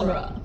genre.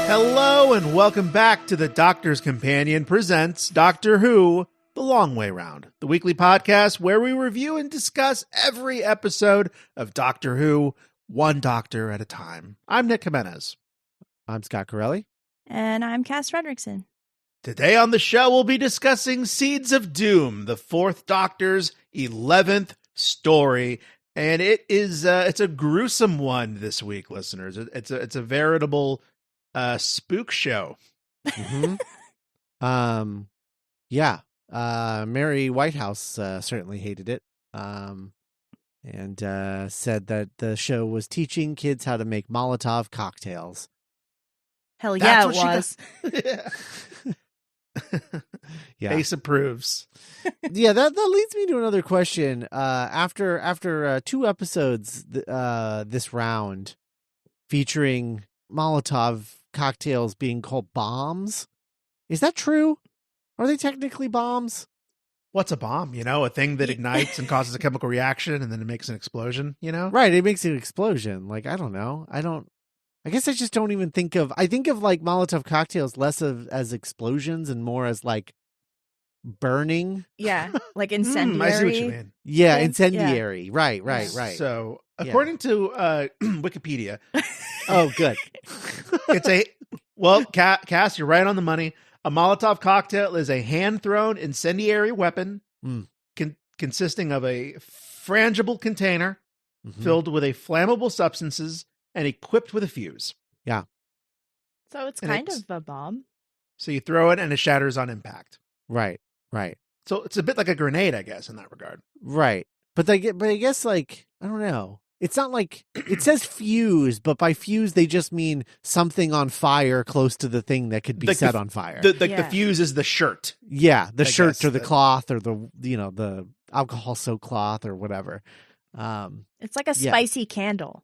Hello and welcome back to the Doctor's Companion presents Doctor Who, The Long Way Round, the weekly podcast where we review and discuss every episode of Doctor Who, one doctor at a time. I'm Nick Jimenez. I'm Scott Corelli. And I'm Cass Fredrickson. Today on the show, we'll be discussing Seeds of Doom, the Fourth Doctor's 11th story. And it's a gruesome one this week, listeners. It's a veritable spook show. Mm-hmm. Mary Whitehouse certainly hated it. And said that the show was teaching kids how to make Molotov cocktails. Hell yeah, That's it was. Yeah. Ace approves. Yeah, that leads me to another question. After 2 episodes this round featuring Molotov cocktails being called bombs, is that true? Are they technically bombs? What's a bomb? A thing that ignites and causes a chemical reaction and then it makes an explosion, Right, it makes an explosion. Like, I don't know. I guess I just don't even I think of like Molotov cocktails less as explosions and more as like burning. Yeah, like incendiary. I see what you mean. Yeah, thing? incendiary. Yeah. Right. So, according to Wikipedia, oh, good. Cass, you're right on the money. A Molotov cocktail is a hand-thrown incendiary weapon consisting of a frangible container filled with a flammable substances and equipped with a fuse. Yeah. So it's kind of a bomb. So you throw it and it shatters on impact. Right. So it's a bit like a grenade, I guess, in that regard. Right. But I guess, like, I don't know. It's not like it says fuse, but by fuse they just mean something on fire close to the thing that could be set on fire. The fuse is the shirt. Yeah, the shirt or the that... cloth or the alcohol soaked cloth or whatever. It's like a spicy candle.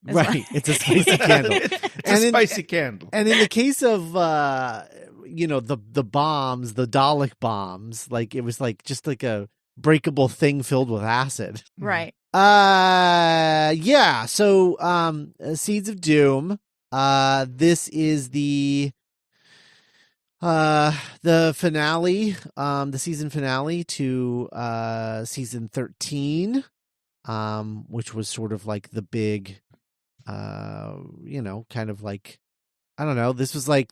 Right, it's a spicy candle. Spicy candle. And in the case of the bombs, the Dalek bombs, like it was like just like a breakable thing filled with acid. Right. So Seeds of Doom. This is the finale, the season finale to season 13, which was sort of like the big kind of like, I don't know, this was the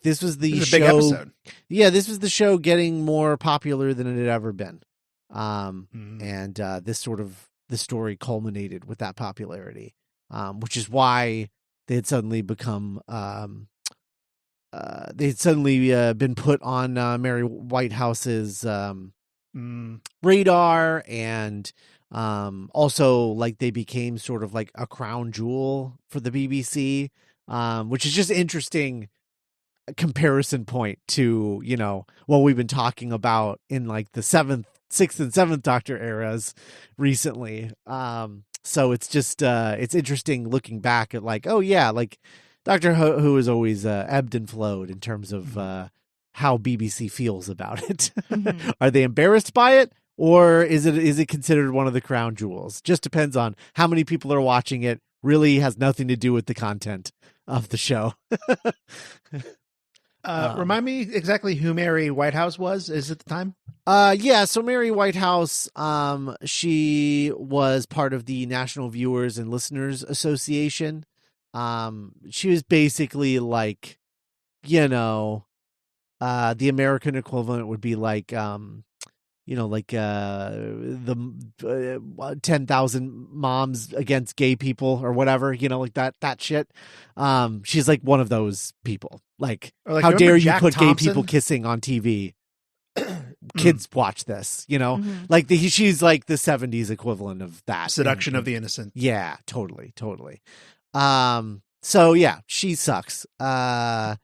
show. Big episode. Yeah, this was the show getting more popular than it had ever been. And the story culminated with that popularity, which is why they had suddenly become been put on Mary Whitehouse's radar, and also like they became sort of like a crown jewel for the BBC, which is just interesting comparison point to what we've been talking about in like the 6th and 7th Doctor eras recently. So it's just it's interesting looking back at like, oh yeah, like Doctor Who has always ebbed and flowed in terms of how BBC feels about it. Are they embarrassed by it, or is it considered one of the crown jewels? Just depends on how many people are watching it. Really has nothing to do with the content of the show. Remind me exactly who Mary Whitehouse was at the time. So Mary Whitehouse, she was part of the National Viewers and Listeners Association. She was basically like, the American equivalent would be like, like the 10,000 moms against gay people or whatever, like that shit. She's like one of those people. Like, Or how dare you Jack put Thompson? gay people kissing on TV? Kids watch this, Mhm. like she's like the 70s equivalent of that. Seduction of the Innocent. Yeah, totally. So yeah, she sucks. But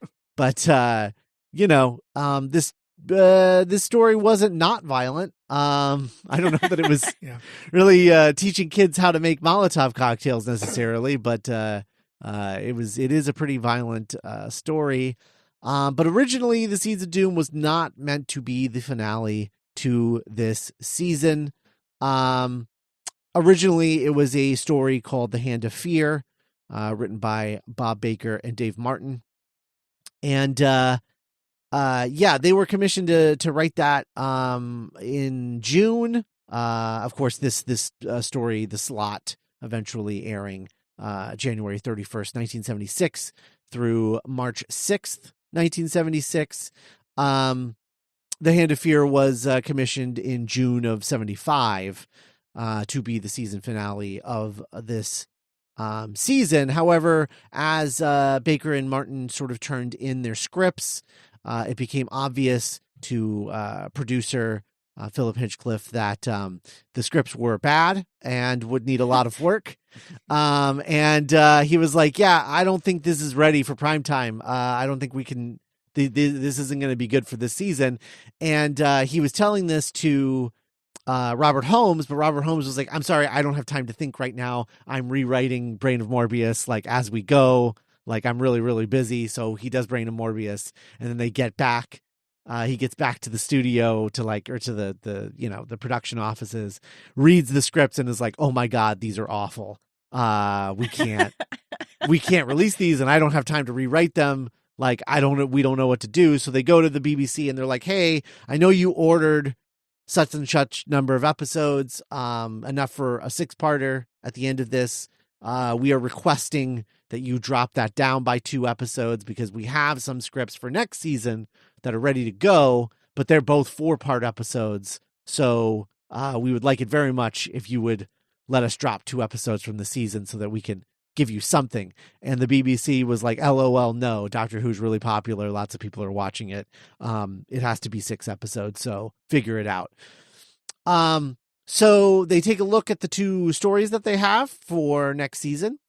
this story wasn't not violent. I don't know that it was Yeah. really teaching kids how to make Molotov cocktails necessarily, but it is a pretty violent story. But originally, The Seeds of Doom was not meant to be the finale to this season. Originally, it was a story called The Hand of Fear, written by Bob Baker and Dave Martin. And they were commissioned to write that in June. Of course, this story, The Slot, eventually airing January 31st, 1976 through March 6th, 1976. The Hand of Fear was commissioned in June of 75 to be the season finale of this season. However, as Baker and Martin sort of turned in their scripts, it became obvious to producer Philip Hinchcliffe that the scripts were bad and would need a lot of work. And he was like, yeah, I don't think this is ready for primetime. I don't think we can, this isn't going to be good for this season. And he was telling this to Robert Holmes, but Robert Holmes was like, I'm sorry, I don't have time to think right now. I'm rewriting Brain of Morbius, like, as we go. Like, I'm really, really busy. So he does Brain of Morbius, and then they get back. He gets back to the studio to the production offices, reads the scripts, and is like, oh my God, these are awful. We can't release these, and I don't have time to rewrite them. Like, we don't know what to do. So they go to the BBC and they're like, hey, I know you ordered such and such number of episodes, enough for a 6-parter at the end of this. We are requesting that you drop that down by 2 episodes because we have some scripts for next season that are ready to go, but they're both 4-part episodes. So we would like it very much if you would let us drop 2 episodes from the season so that we can give you something. And the BBC was like, LOL, no, Doctor Who's really popular. Lots of people are watching it. It has to be 6 episodes, so figure it out. So they take a look at the 2 stories that they have for next season.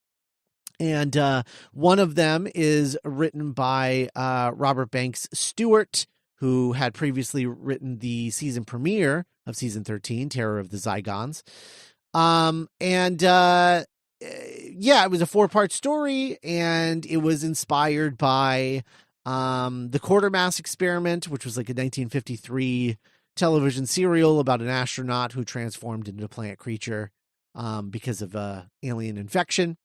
And one of them is written by Robert Banks Stewart, who had previously written the season premiere of season 13, Terror of the Zygons. It was a 4-part story, and it was inspired by the Quatermass Experiment, which was like a 1953 television serial about an astronaut who transformed into a plant creature because of alien infection.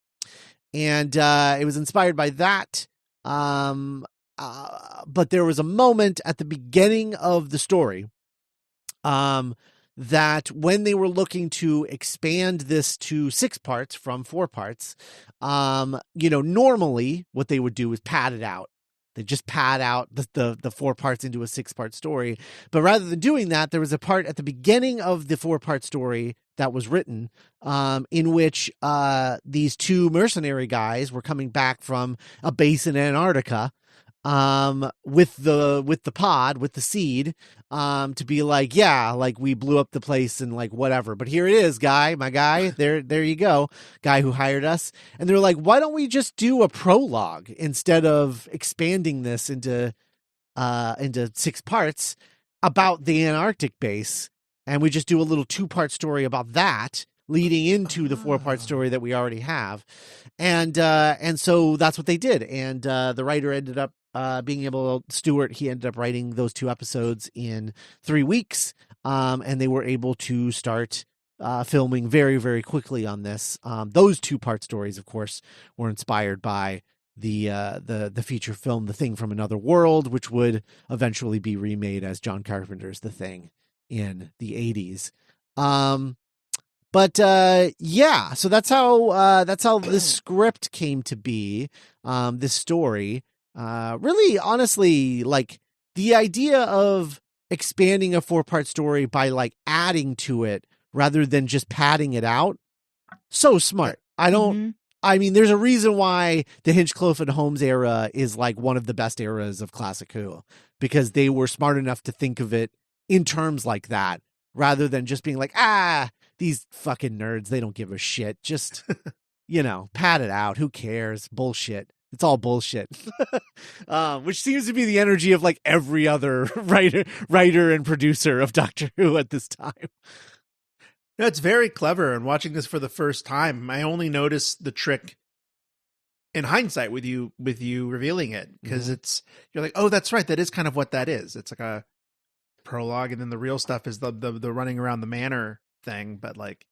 And it was inspired by that. But there was a moment at the beginning of the story that when they were looking to expand this to 6 parts from 4 parts, normally what they would do is pad it out. They just pad out the 4 parts into a 6-part story. But rather than doing that, there was a part at the beginning of the 4-part story that was written in which these 2 mercenary guys were coming back from a base in Antarctica with the pod, with the seed, to be like, yeah, like we blew up the place and like whatever, but here it is, my guy, there you go, guy who hired us. And they're like, why don't we just do a prologue instead of expanding this into 6 parts about the Antarctic base, and we just do a little 2-part story about that leading into the 4-part story that we already have. And so that's what they did. And the writer ended up Stewart, he ended up writing those 2 episodes in 3 weeks. And they were able to start filming very, very quickly on this. Those 2-part stories, of course, were inspired by the feature film The Thing from Another World, which would eventually be remade as John Carpenter's The Thing in the 80s. So that's how this script came to be. This story, really, honestly, like the idea of expanding a 4-part story by like adding to it rather than just padding it out. So smart. I mean, there's a reason why the Hinchcliffe and Holmes era is like one of the best eras of classic Who, because they were smart enough to think of it in terms like that, rather than just being like, these fucking nerds, they don't give a shit. Just, pad it out. Who cares? Bullshit. It's all bullshit. Which seems to be the energy of like every other writer and producer of Doctor Who at this time. No, it's very clever. And watching this for the first time, I only noticed the trick in hindsight with you revealing it, because you're like, oh, that's right. That is kind of what that is. It's like a prologue, and then the real stuff is the running around the manor thing. But like,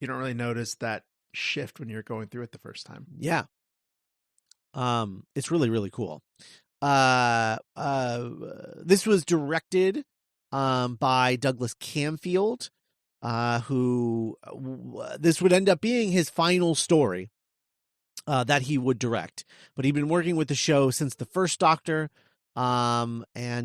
you don't really notice that shift when you're going through it the first time. Yeah. It's really, really cool. This was directed by Douglas Camfield. Who this would end up being his final story that he would direct. But he'd been working with the show since the first Doctor, and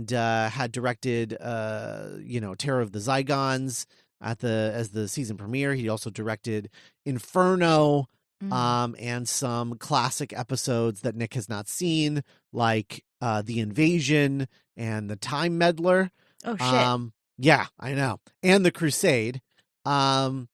had directed Terror of the Zygons as the season premiere. He also directed Inferno, and some classic episodes that Nick has not seen, like The Invasion and The Time Meddler. Oh shit. Yeah, I know. And The Crusade. But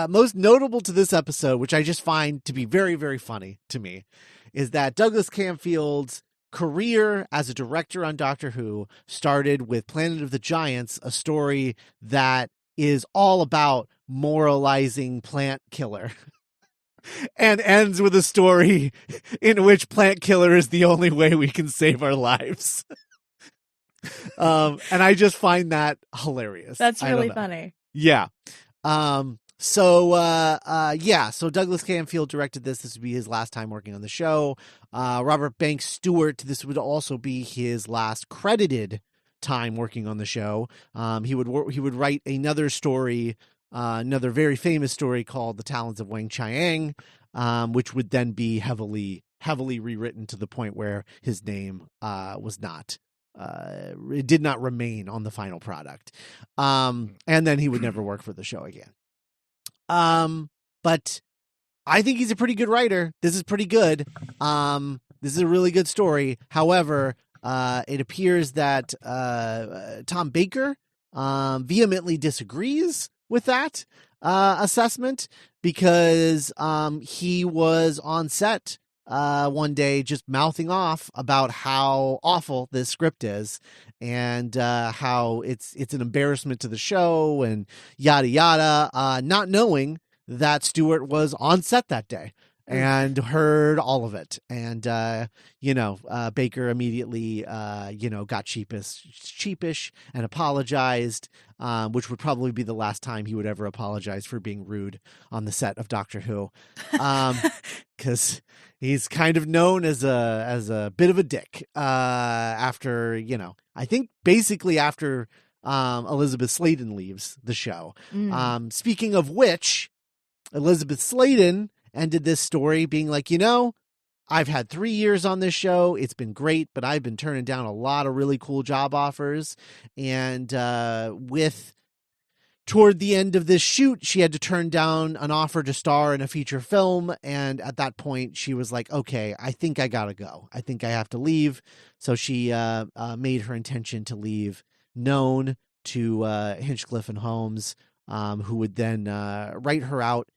most notable to this episode, which I just find to be very, very funny to me, is that Douglas Camfield's career as a director on Doctor Who started with Planet of the Giants, a story that is all about moralizing Plant Killer. And ends with a story in which Plant Killer is the only way we can save our lives. And I just find that hilarious. That's really funny. Yeah. So Douglas Camfield directed this. This would be his last time working on the show. Robert Banks Stewart, this would also be his last credited time working on the show. He would write another story, another very famous story called The Talons of Wang Chiang, which would then be heavily rewritten to the point where his name was not. It did not remain on the final product. And then he would never work for the show again. But I think he's a pretty good writer. This is pretty good. This is a really good story. However, it appears that Tom Baker vehemently disagrees with that assessment, because he was on set one day just mouthing off about how awful this script is, and how it's an embarrassment to the show and yada yada, not knowing that Stewart was on set that day and heard all of it. And Baker immediately got sheepish and apologized, which would probably be the last time he would ever apologize for being rude on the set of Doctor Who, because he's kind of known as a bit of a dick after I think basically after Elizabeth Sladen leaves the show. Speaking of which, Elizabeth Sladen ended this story being like, I've had 3 years on this show. It's been great, but I've been turning down a lot of really cool job offers. And toward the end of this shoot, she had to turn down an offer to star in a feature film. And at that point, she was like, okay, I think I gotta go. I think I have to leave. So she made her intention to leave known to Hinchcliffe and Holmes, who would then write her out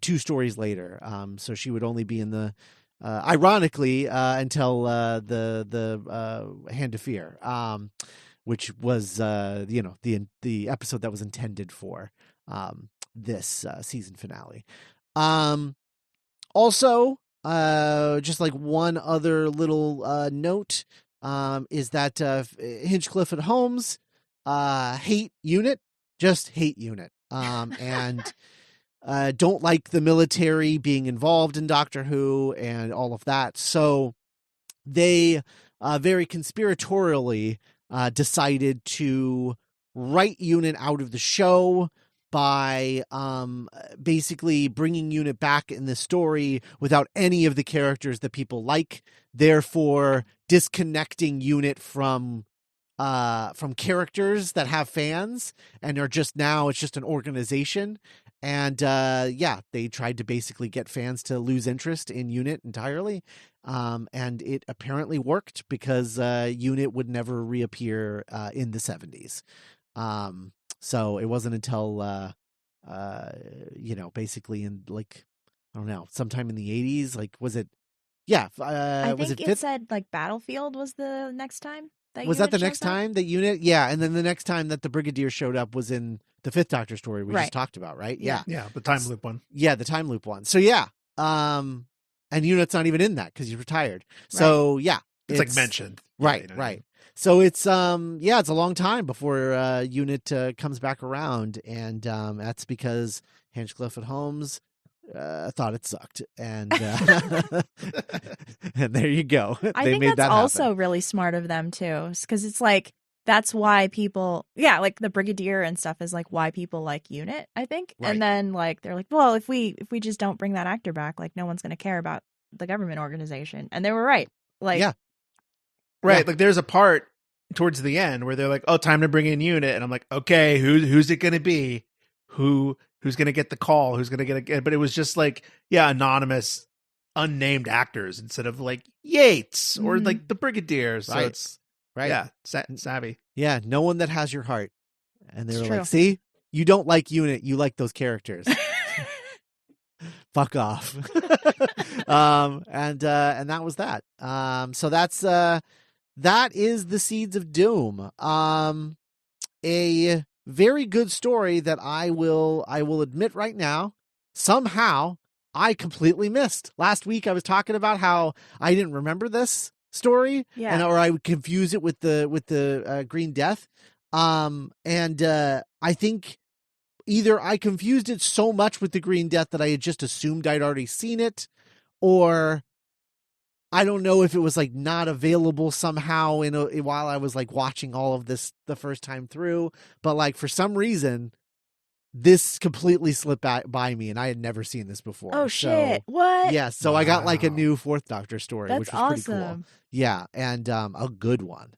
2 stories later. So she would only be in the, ironically, until the Hand of Fear, which was the episode that was intended for this season finale. Also, just like one other little note, is that Hinchcliffe and Holmes hate UNIT, just hate UNIT, and don't like the military being involved in Doctor Who and all of that. So they very conspiratorially decided to write UNIT out of the show by basically bringing UNIT back in the story without any of the characters that people like, therefore disconnecting UNIT from from characters that have fans and are just now it's just an organization. And they tried to basically get fans to lose interest in UNIT entirely. And it apparently worked because UNIT would never reappear in the 70s. So it wasn't until basically in like I don't know, sometime in the 80s, like was it I was think it said like Battlefield was the next time. Was that the next time that UNIT? Yeah, and then the next time that the Brigadier showed up was in the Fifth Doctor story we just talked about, right? Yeah. Yeah, the time loop one. Yeah, the time loop one. So yeah, and UNIT's not even in that because he's retired. So yeah, it's like mentioned. Right, right. So it's it's a long time before UNIT comes back around, and that's because Hinchcliffe and Holmes thought it sucked, and and there you go. I think that's also really smart of them too, because it's like that's why people, like the Brigadier and stuff is like why people like UNIT, I think. Right. And then like they're like, well, if we just don't bring that actor back, like no one's going to care about the government organization, and they were right. Like, right. Like there's a part towards the end where they're like, oh, time to bring in UNIT, and I'm like, okay, who's it going to be? Who's going to get the call? Who's going to get it? But it was just like, anonymous, unnamed actors instead of like Yates or like the Brigadier. So it's savvy. Yeah, no one that has your heart. And they were like, see, you don't like UNIT, you like those characters. Fuck off. And that was that. So that is the Seeds of Doom. A very good story that I will admit right now, somehow I completely missed. Last week I was talking about how I didn't remember this story, or I would confuse it with the Green Death. I think either I confused it so much with the Green Death that I had just assumed I'd already seen it, or I don't know if it was like not available somehow while I was like watching all of this the first time through, but like for some reason this completely slipped by me and I had never seen this before. Oh shit. What? Yeah, so I got like a new Fourth Doctor story, That's which was pretty cool. Yeah, and a good one.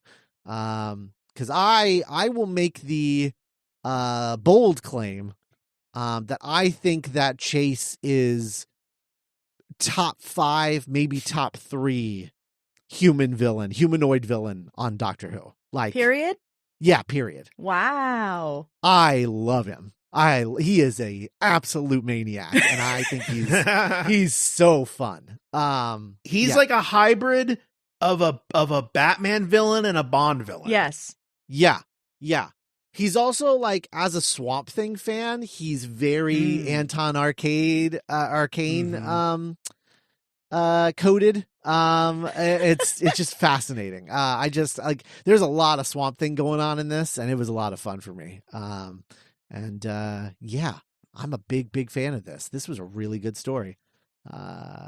Cuz I will make the bold claim that I think that Chase is top 5, maybe top 3 humanoid villain on Doctor Who. Like period? Yeah, period. Wow. I love him. He is a absolute maniac, and I think he's so fun. He's like a hybrid of a Batman villain and a Bond villain. Yes. Yeah. Yeah. He's also like, as a Swamp Thing fan, he's very Anton Arcane coded. It's just fascinating. I just like, there's a lot of Swamp Thing going on in this, and it was a lot of fun for me. I'm a big fan of this. This was a really good story.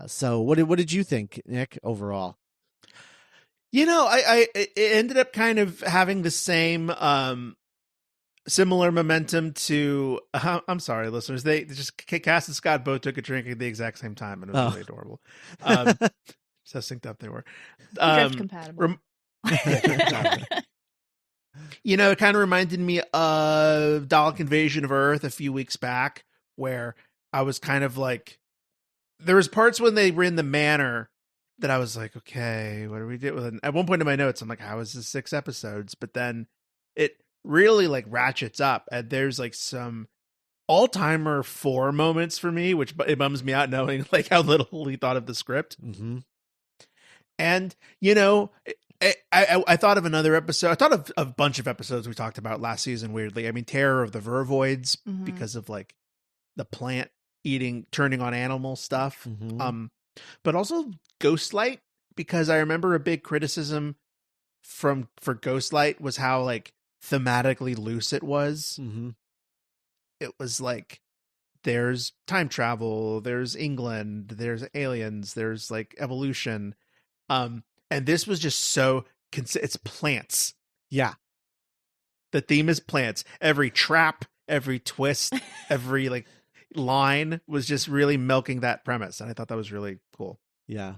So what did you think, Nick, overall? I it ended up kind of having the same similar momentum to I'm sorry, listeners. They just Cass and Scott both took a drink at the exact same time, and it was really adorable. So synced up they were. Compatible. It kind of reminded me of Dalek Invasion of Earth a few weeks back, where I was kind of like, there was parts when they were in the manor that I was like, okay, what do we do? And at one point in my notes, I'm like, how is this 6 episodes? But then it really like ratchets up, and there's like some all-timer 4 moments for me, which it bums me out knowing like how little he thought of the script. Mm-hmm. And I thought of another episode. I thought of a bunch of episodes we talked about last season. Weirdly, I mean, Terror of the Vervoids, because of like the plant turning on animal stuff. But also Ghostlight, because I remember a big criticism for Ghostlight was how like thematically loose it was. It was like, there's time travel, there's England, there's aliens, there's like evolution. And this was just so it's plants. Yeah. The theme is plants. Every trap, every twist, every like line was just really milking that premise. And I thought that was really cool. Yeah.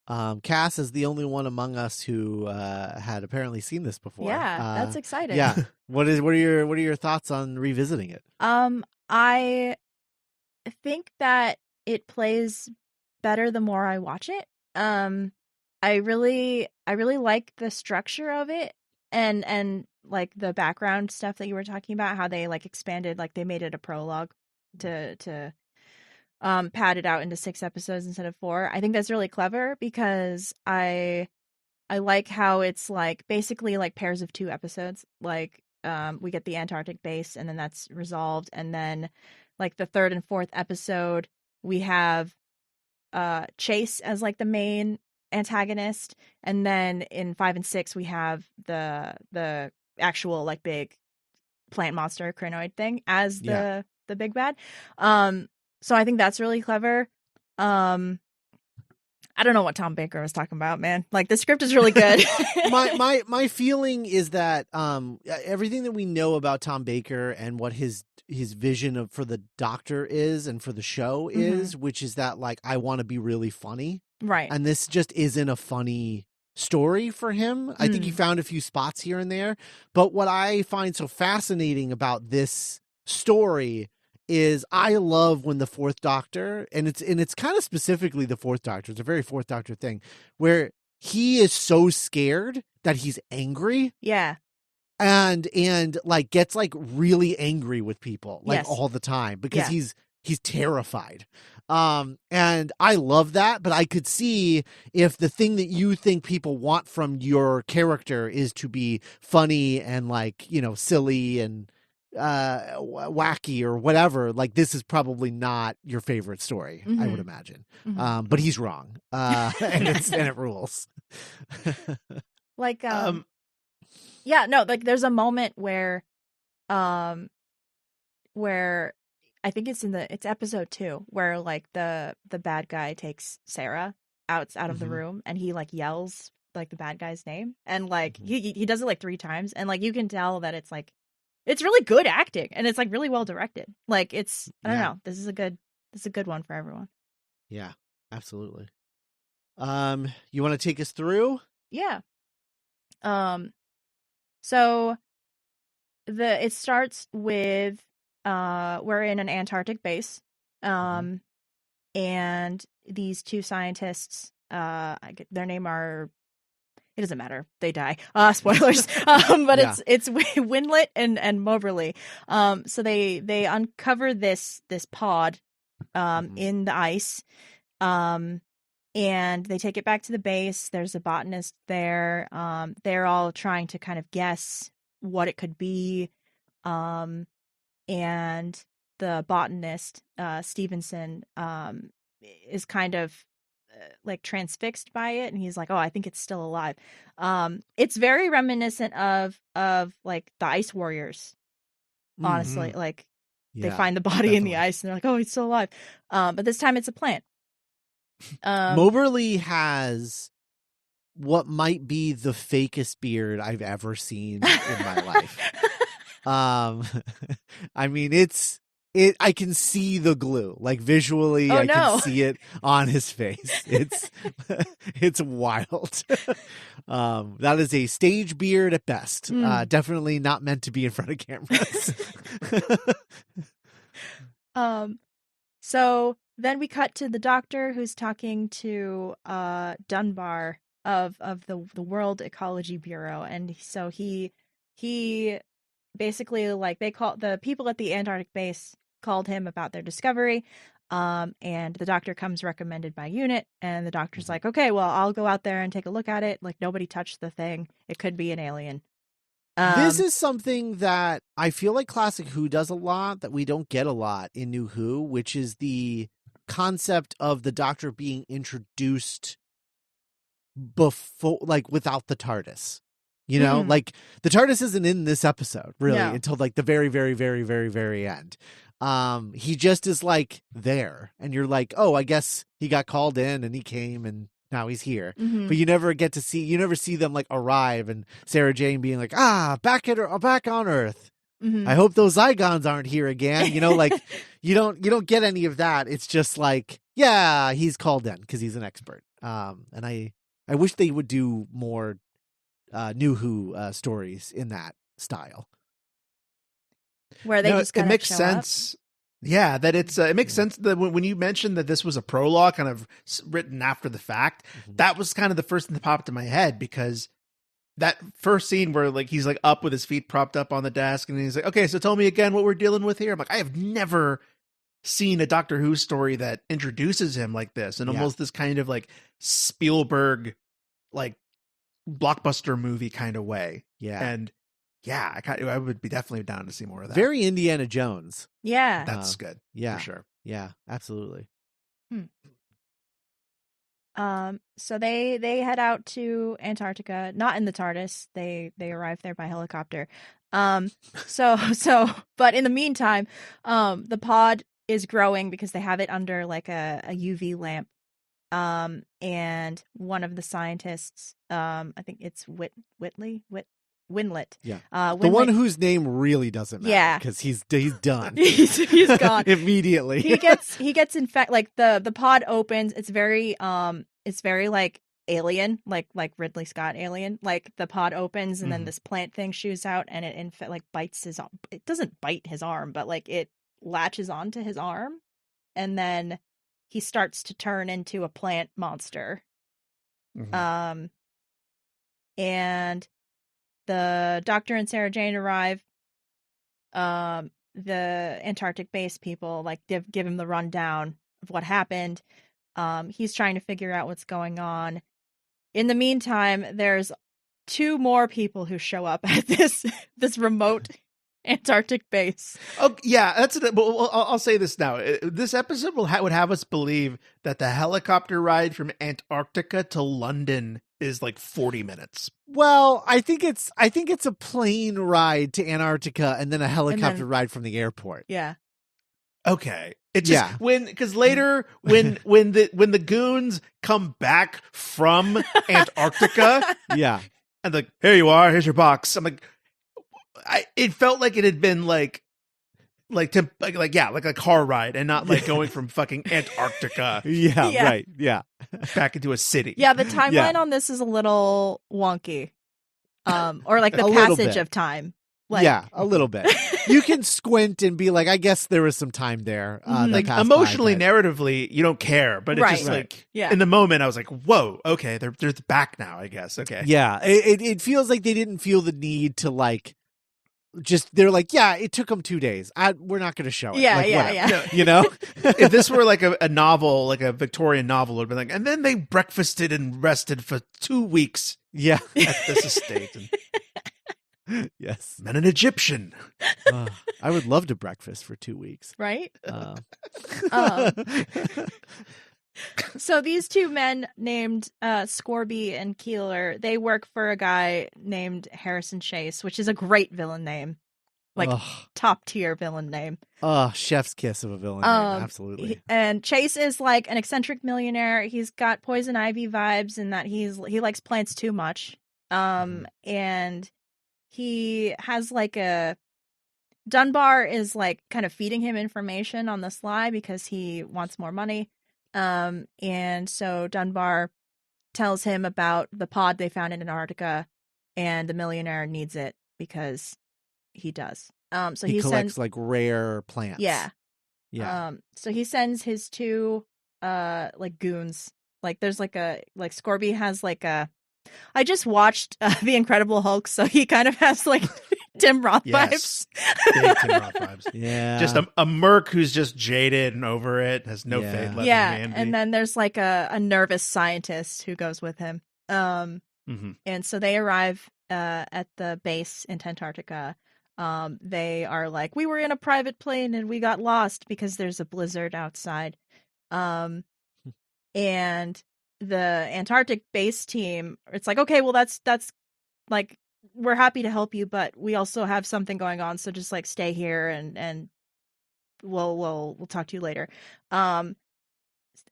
Cass is the only one among us who had apparently seen this before. Yeah, that's exciting. Yeah. What are your thoughts on revisiting it? I think that it plays better the more I watch it. I really like the structure of it and like the background stuff that you were talking about, how they like expanded, like they made it a prologue to pad it out into 6 episodes instead of 4. I think that's really clever because I like how it's like basically like pairs of 2 episodes. Like we get the Antarctic base and then that's resolved, and then like the 3rd and 4th episode we have Chase as like the main antagonist, and then in 5 and 6 we have the actual like big plant monster Krynoid thing as the big bad. So I think that's really clever. I don't know what Tom Baker was talking about, man. Like the script is really good. my feeling is that everything that we know about Tom Baker and what his vision for the Doctor is and for the show is, which is that like I want to be really funny, right? And this just isn't a funny story for him. I think he found a few spots here and there, but what I find so fascinating about this story is I love when the 4th Doctor, and it's kind of specifically the 4th Doctor, it's a very 4th Doctor thing, where he is so scared that he's angry. Yeah. And like gets like really angry with people like all the time because he's terrified. And I love that, but I could see if the thing that you think people want from your character is to be funny and like, you know, silly and wacky or whatever, like this is probably not your favorite story, I would imagine. But he's wrong. And it rules. Like yeah, no, like there's a moment where I think it's episode 2 where like the bad guy takes Sarah out of the room and he like yells like the bad guy's name, and like he does it like 3 times, and like you can tell that it's like it's really good acting and it's like really well directed. Like it's I don't know, this is a good one for everyone. Yeah, absolutely. You want to take us through? Yeah. So it starts with we're in an Antarctic base. And these 2 scientists, their name are, it doesn't matter, they die. Spoilers. But it's Winlet and Moberly. So they uncover this pod in the ice. And they take it back to the base. There's a botanist there. They're all trying to kind of guess what it could be. And the botanist, Stevenson, is kind of like transfixed by it. And he's like, oh, I think it's still alive. It's very reminiscent of like the Ice Warriors, honestly. Like they find the body in the ice and they're like, oh, he's still alive. But this time it's a plant. Moberly has what might be the fakest beard I've ever seen in my life. I mean, I can see the glue, like visually. I can see it on his face. It's wild. That is a stage beard at best. Definitely not meant to be in front of cameras. So then we cut to the Doctor, who's talking to Dunbar of the World Ecology Bureau, and so he basically, like, they call the people at the Antarctic base called him about their discovery, and the Doctor comes recommended by Unit, and the Doctor's like, okay, well, I'll go out there and take a look at it. Like, nobody touched the thing. It could be an alien. This is something that I feel like Classic Who does a lot that we don't get a lot in New Who, which is the concept of the Doctor being introduced before, like, without the TARDIS. You know, like the TARDIS isn't in this episode really until like the very, very, very, very, very end. He just is like there, and you're like, oh, I guess he got called in and he came and now he's here. But you never see them like arrive and Sarah Jane being like, back on Earth. Mhm. I hope those Zygons aren't here again. You know, like you don't get any of that. It's just like, yeah, he's called in because he's an expert. And I wish they would do more New Who stories in that style. Where they No, just it kind of makes show sense. Yeah, that it's it makes sense that when you mentioned that this was a prologue, kind of written after the fact, Mhm. that was kind of the first thing that popped in my head, because that first scene where like he's like up with his feet propped up on the desk and he's like, okay, so tell me again what we're dealing with here. I'm like, I have never seen a Doctor Who story that introduces him like this, and Yeah. almost this kind of like Spielberg like blockbuster movie kind of way. Yeah. And yeah, I would be definitely down to see more of that. Very Indiana Jones. Yeah. That's good. Yeah. For sure. Yeah, absolutely. So they head out to Antarctica, not in the TARDIS. They arrive there by helicopter. But in the meantime, the pod is growing because they have it under like a UV lamp. And one of the scientists, I think it's Winlet. Yeah. Winlet, The one whose name really doesn't matter. Yeah. Because he's done. he's gone. Immediately. he gets infected. Like the pod opens. It's very like Alien, like Ridley Scott Alien. Like the pod opens and then Mhm. this plant thing shoots out and it like bites his arm. It doesn't bite his arm, but like it latches onto his arm, and then he starts to turn into a plant monster. Mhm. And the Doctor and Sarah Jane arrive. The Antarctic base people like give him the rundown of what happened. He's trying to figure out what's going on. In the meantime, there's 2 more people who show up at this remote Antarctic base. Oh yeah, that's it. Well, I'll say this now. This episode would have us believe that the helicopter ride from Antarctica to London is like 40 minutes. Well, I think it's a plane ride to Antarctica and then a helicopter ride from the airport. Yeah. Okay. It's just Yeah. because later when the goons come back from Antarctica Yeah. and like, here you are, here's your box. I'm like, it felt like it had been like a car ride and not like going from fucking Antarctica Yeah, Yeah. right. Yeah. back into a city. Yeah, the timeline on this is a little wonky. Or like the A little passage bit. of time. Like, Yeah, a little bit. You can squint and be like, I guess there was some time there. that Like passed emotionally, by, but- narratively, you don't care, but it's Right. just like Yeah. in the moment, I was like, "Whoa, okay, they're back now." I guess, okay, Yeah, it feels like they didn't feel the need to like. Just they're like, yeah, it took them 2 days. We're not going to show it. Yeah, Like, yeah, whatever. yeah. You know, if this were like a novel, like a Victorian novel, it would be like, and then they breakfasted and rested for 2 weeks yeah, at this estate, and yes. met an Egyptian. I would love to breakfast for 2 weeks. Right? Uh, So these 2 men named Scorby and Keeler, they work for a guy named Harrison Chase, which is a great villain name. Like top tier villain name. Chef's kiss of a villain. Name. Absolutely. And Chase is like an eccentric millionaire. He's got poison ivy vibes in that he likes plants too much. And he has like Dunbar is like kind of feeding him information on the sly because he wants more money. And so Dunbar tells him about the pod they found in Antarctica, and the millionaire needs it because he does. So he collects sends like rare plants. Yeah. Yeah. So he sends his 2 like goons. Like there's like Scorby has like I just watched The Incredible Hulk, so he kind of has like Tim Roth Yes. vibes. Big Tim Roth vibes. Yeah. Just a merc who's just jaded and over it, has no faith left in humanity. And then there's like a nervous scientist who goes with him. And so they arrive at the base in Antarctica. They are like, we were in a private plane and we got lost because there's a blizzard outside. And the Antarctic base team, it's like, okay, well that's like, we're happy to help you, but we also have something going on, so just like stay here and we'll talk to you later. And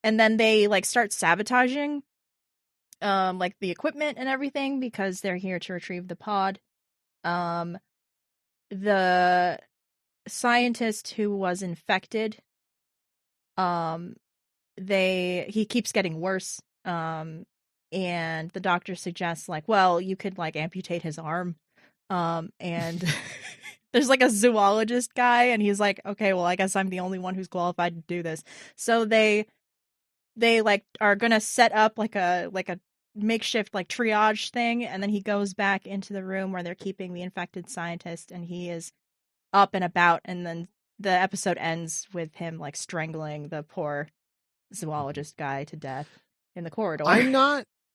then they like start sabotaging like the equipment and everything because they're here to retrieve the pod. the scientist who was infected, he keeps getting worse. And the doctor suggests like, well, you could like amputate his arm. And there's like a zoologist guy, and he's like, okay, well, I guess I'm the only one who's qualified to do this. So they like are gonna set up like a makeshift like triage thing, and then he goes back into the room where they're keeping the infected scientist, and he is up and about, and then the episode ends with him like strangling the poor zoologist guy to death in the corridor.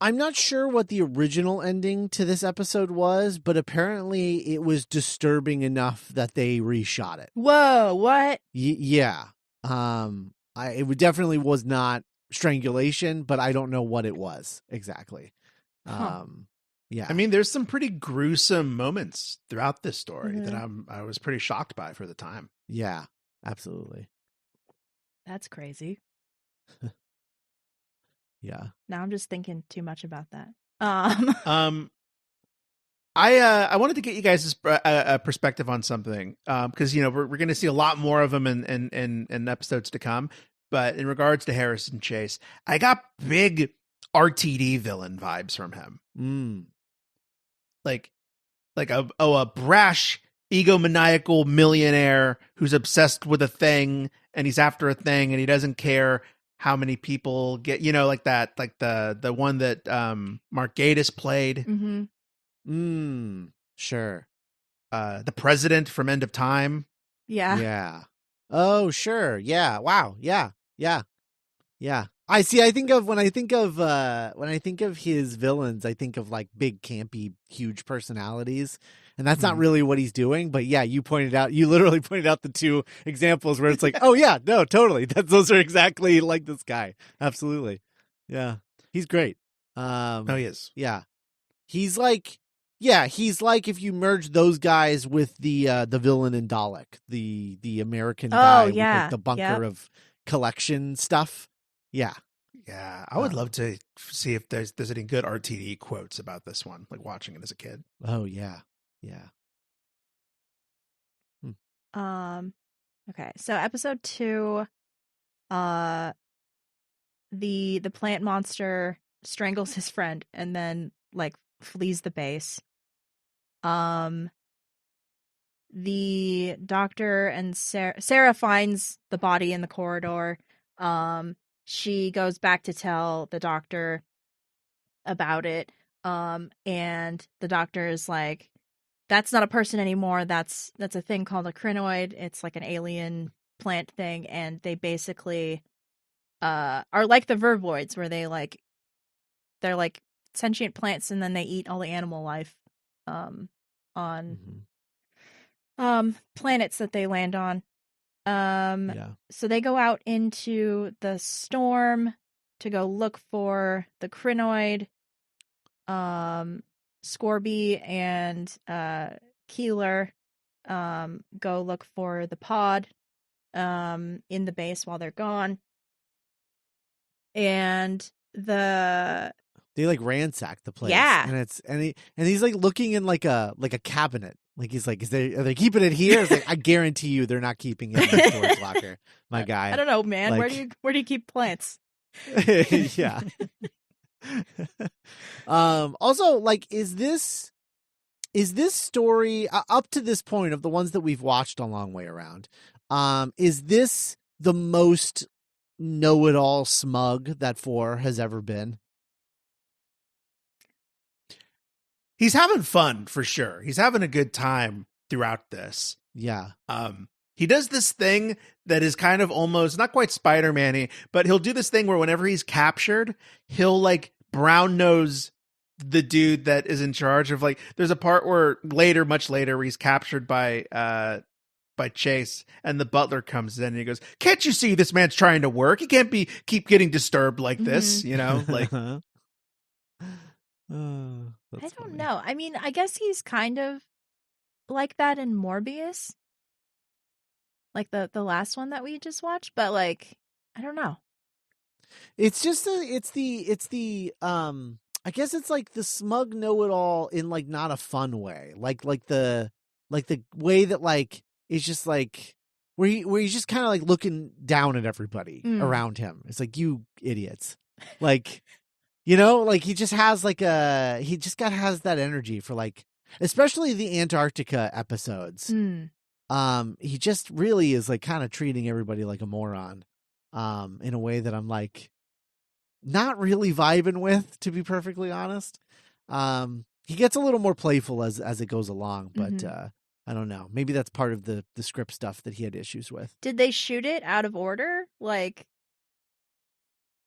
I'm not sure what the original ending to this episode was, but apparently it was disturbing enough that they reshot it. Whoa, what? Yeah. It definitely was not strangulation, but I don't know what it was exactly. Huh. Yeah. I mean, there's some pretty gruesome moments throughout this story that I was pretty shocked by for the time. Yeah, absolutely. That's crazy. Yeah. Now I'm just thinking too much about that. I wanted to get you guys' perspective on something, because we're going to see a lot more of them in episodes to come. But in regards to Harrison Chase, I got big RTD villain vibes from him. Like a brash, egomaniacal millionaire who's obsessed with a thing, and he's after a thing, and he doesn't care how many people get, like that, like the one that Mark Gatiss played. Sure. The president from End of Time. Yeah. Oh, sure. Yeah. Wow. Yeah. I see. When I think of his villains, I think of like big, campy, huge personalities, and that's not really what he's doing. But yeah, you literally pointed out the two examples where it's like, oh yeah, no, totally. Those are exactly like this guy. Absolutely. Yeah. He's great. He is. Yeah. He's like if you merge those guys with the villain in Dalek, the American guy with like the bunker of collection stuff. Yeah. I would love to see if there's any good RTD quotes about this one, like watching it as a kid. Oh yeah. Okay, so episode 2, the plant monster strangles his friend and then like flees the base. The doctor and Sarah finds the body in the corridor. She goes back to tell the doctor about it. And the doctor is like, that's not a person anymore. That's a thing called a Krynoid. It's like an alien plant thing, and they basically are like the vervoids, where they're like sentient plants, and then they eat all the animal life on planets that they land on. So they go out into the storm to go look for the Krynoid. Scorby and Keeler go look for the pod in the base while they're gone. And they like ransack the place. Yeah. And he's like looking in like a cabinet. Like he's like, are they keeping it here? It's like, I guarantee you they're not keeping it in the storage locker, my guy. I don't know, man. Like, where do you keep plants? Yeah. Also, like, is this story up to this point of the ones that we've watched a long way around? Is this the most know-it-all smug that 4 has ever been? He's having fun for sure. He's having a good time throughout this. Yeah. He does this thing that is kind of almost not quite Spider-Man-y, but he'll do this thing where whenever he's captured, he'll like brown nose the dude that is in charge of, like, there's a part where much later, where he's captured by Chase, and the butler comes in and he goes, "Can't you see this man's trying to work? He can't keep getting disturbed like this," like. I don't know. I mean, I guess he's kind of like that in Morbius, like the last one that we just watched, but like, I don't know. It's just I guess it's like the smug know-it-all in like not a fun way. Like the like the way that like it's just like where he's just kind of like looking down at everybody around him. It's like, you idiots, like, you know, like he just has like has that energy for like, especially the Antarctica episodes. He just really is like kind of treating everybody like a moron, in a way that I'm like not really vibing with, to be perfectly honest. He gets a little more playful as it goes along, but I don't know. Maybe that's part of the script stuff that he had issues with. Did they shoot it out of order? Like,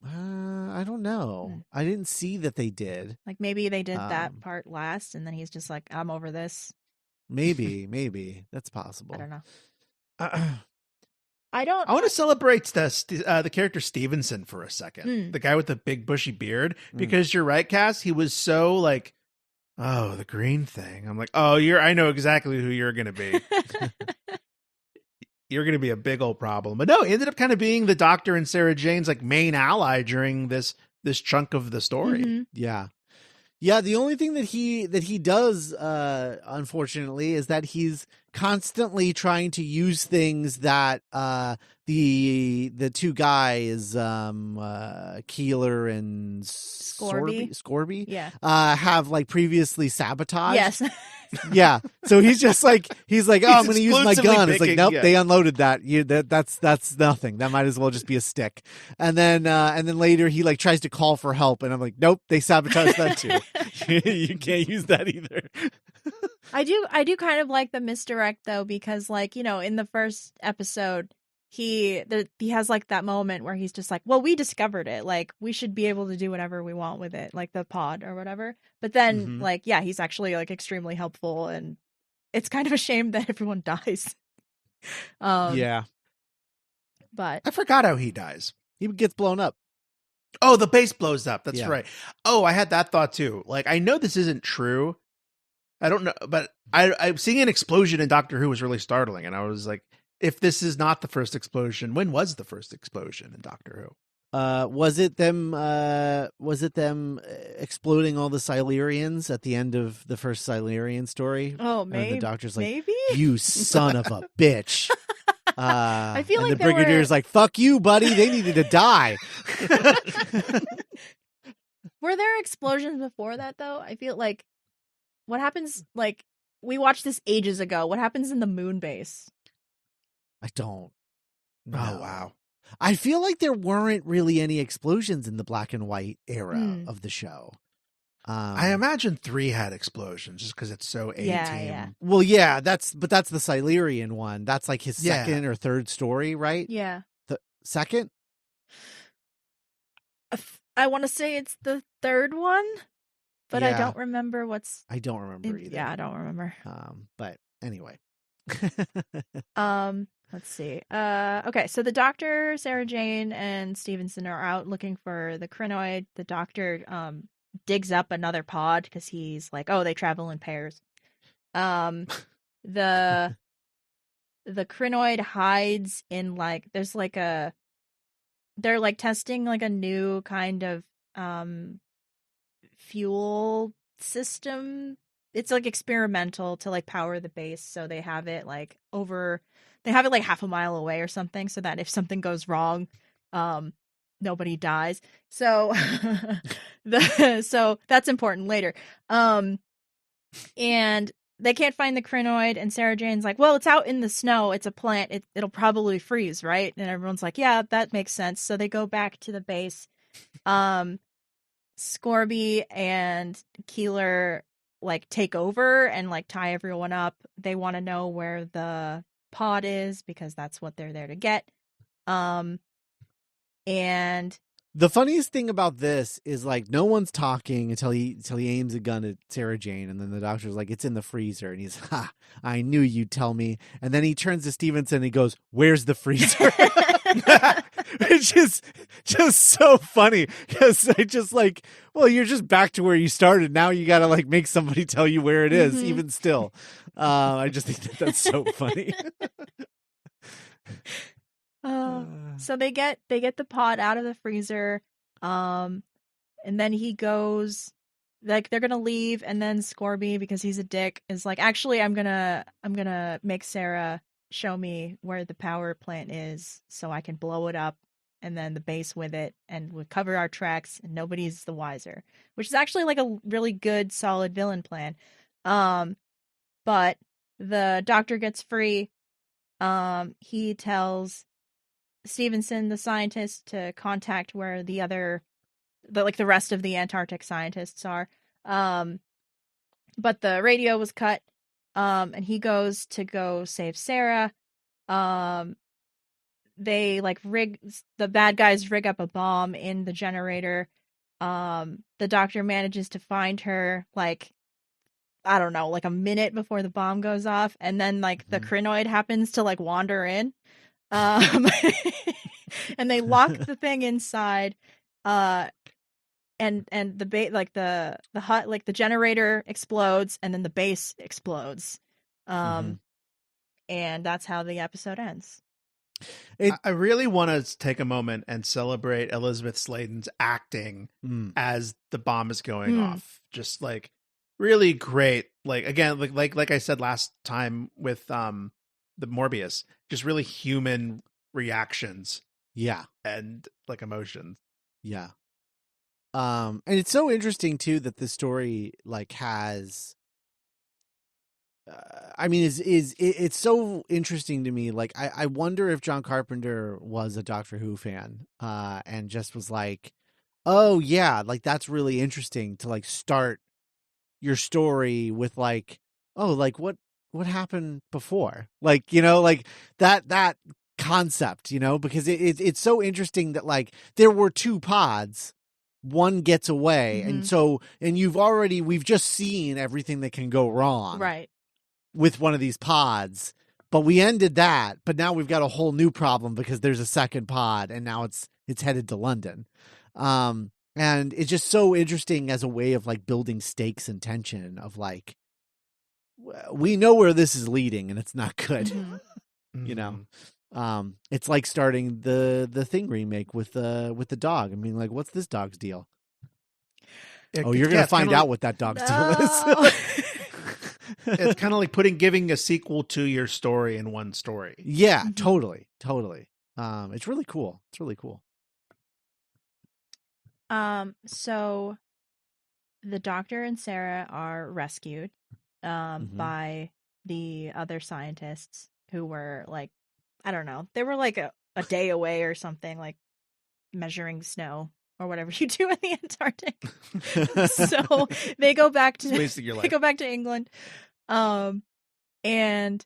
I don't know. I didn't see that they did. Like maybe they did that part last, and then he's just like, I'm over this. Maybe that's possible. I don't know. I want to celebrate the character Stevenson for a second. The guy with the big bushy beard, because you're right, Cass. He was so like, oh, the green thing. I'm like, oh, I know exactly who you're going to be. You're going to be a big old problem. But no, he ended up kind of being the Doctor and Sarah Jane's like main ally during this chunk of the story. Yeah. Yeah, the only thing that he does, unfortunately, is that he's constantly trying to use things that the two guys, Keeler and Scorby, have like previously sabotaged. Yes. Yeah. So he's like, oh, I'm going to use my gun. It's like, nope, they unloaded that. That's nothing. That might as well just be a stick. And then later he like tries to call for help, and I'm like, nope, they sabotaged that too. You can't use that either. I do kind of like the misdirect though, because like, you know, in the first episode, he has like that moment where he's just like, well, we discovered it, like we should be able to do whatever we want with it, like the pod or whatever. But then like, yeah, he's actually like extremely helpful, and it's kind of a shame that everyone dies. Yeah, but I forgot how he dies. He gets blown up. Oh, the base blows up. That's right. Oh, I had that thought too. Like, I know this isn't true. I don't know, but I'm seeing an explosion in Doctor Who was really startling, and I was like, if this is not the first explosion, when was the first explosion in Doctor Who? Was it them exploding all the Silurians at the end of the first Silurian story? Oh, maybe. And the Doctor's like, maybe? You son of a bitch. I feel like the Brigadier's like, fuck you, buddy. They needed to die. Were there explosions before that, though? I feel like, what happens, like, we watched this ages ago. What happens in the moon base? I don't know. Oh, wow. I feel like there weren't really any explosions in the black and white era of the show. I imagine 3 had explosions just because it's so A-team. Yeah. Well, yeah, that's the Silurian one. That's like his second or third story, right? Yeah. The second? I want to say it's the third one, but I don't remember I don't remember either. Yeah, I don't remember. But anyway. Let's see. Okay, so the Doctor, Sarah Jane, and Stevenson are out looking for the Krynoid. The Doctor digs up another pod because he's like, oh, they travel in pairs. The Krynoid hides in like, there's like they're like testing like a new kind of fuel system. It's like experimental to like power the base, so they have it like half a mile away or something, so that if something goes wrong, nobody dies. So so that's important later. And they can't find the Krynoid, and Sarah Jane's like, well, it's out in the snow, it's a plant, it'll probably freeze, right? And everyone's like, yeah, that makes sense. So they go back to the base. Scorby and Keeler like take over and like tie everyone up. They want to know where the pod is because that's what they're there to get. And the funniest thing about this is like no one's talking until he aims a gun at Sarah Jane, and then the Doctor's like, it's in the freezer, and he's, I knew you'd tell me. And then he turns to Stevenson and he goes, where's the freezer? It's just so funny because I just like, well, you're just back to where you started. Now you got to like make somebody tell you where it is, even still. I just think that's so funny. So they get the pod out of the freezer, and then he goes like they're gonna leave, and then Scorby, because he's a dick, is like, actually, I'm gonna make Sarah show me where the power plant is so I can blow it up, and then the base with it, and we'll cover our tracks, and nobody's the wiser. Which is actually like a really good, solid villain plan. But the Doctor gets free. He tells Stevenson, the scientist, to contact where the rest of the Antarctic scientists are. But the radio was cut. And he goes to go save Sarah. They the bad guys rig up a bomb in the generator. The Doctor manages to find her, like, I don't know, like a minute before the bomb goes off, and then like the Krynoid happens to like wander in. And they lock the thing inside. And the hut, like the generator explodes, and then the base explodes. And that's how the episode ends. I really want to take a moment and celebrate Elizabeth Sladen's acting as the bomb is going off. Just like really great. Like, again, like I said last time with the Morbius, just really human reactions. Yeah. And like emotions. Yeah. And it's so interesting too that the story like has it's so interesting to me. Like, I wonder if John Carpenter was a Doctor Who fan, and just was like, oh yeah, like that's really interesting to like start your story with like, oh, like what happened before? Like, you know, like that concept, you know, because it's so interesting that like there were two pods, one gets away, and we've just seen everything that can go wrong. Right. With one of these pods, but we ended that, but now we've got a whole new problem because there's a second pod, and now it's headed to London. And it's just so interesting as a way of like building stakes and tension of like, we know where this is leading and it's not good. You know, it's like starting the Thing remake with the dog. I mean, like, what's this dog's deal? You're going to find out what that dog's deal is. It's kind of like giving a sequel to your story in one story. Yeah, totally. It's really cool. So the Doctor and Sarah are rescued by the other scientists who were like, I don't know, they were like a day away or something, like measuring snow or whatever you do in the Antarctic. So they go back to England. And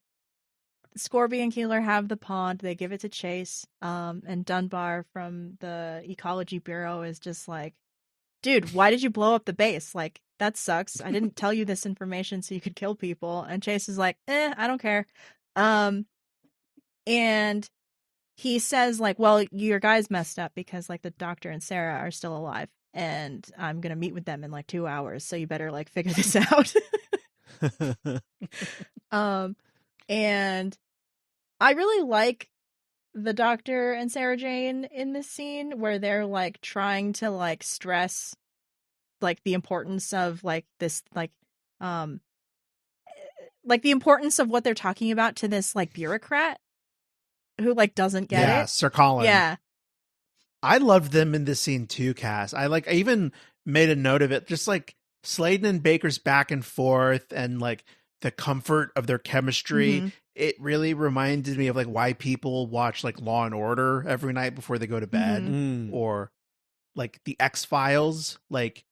Scorby and Keeler have the pond. They give it to Chase. And Dunbar from the Ecology Bureau is just like, dude, why did you blow up the base? Like, that sucks. I didn't tell you this information so you could kill people. And Chase is like, I don't care. And he says like, well, your guys messed up because like the Doctor and Sarah are still alive, and I'm going to meet with them in like 2 hours. So you better like figure this out. And I really like the Doctor and Sarah Jane in this scene where they're like trying to like stress like the importance of like this like the importance of what they're talking about to this like bureaucrat who like doesn't get it. Sir Colin. Yeah. I loved them in this scene too, Cass. I even made a note of it, just like Sladen and Baker's back and forth and like the comfort of their chemistry. It really reminded me of like why people watch like Law and Order every night before they go to bed, or like the X-Files. Like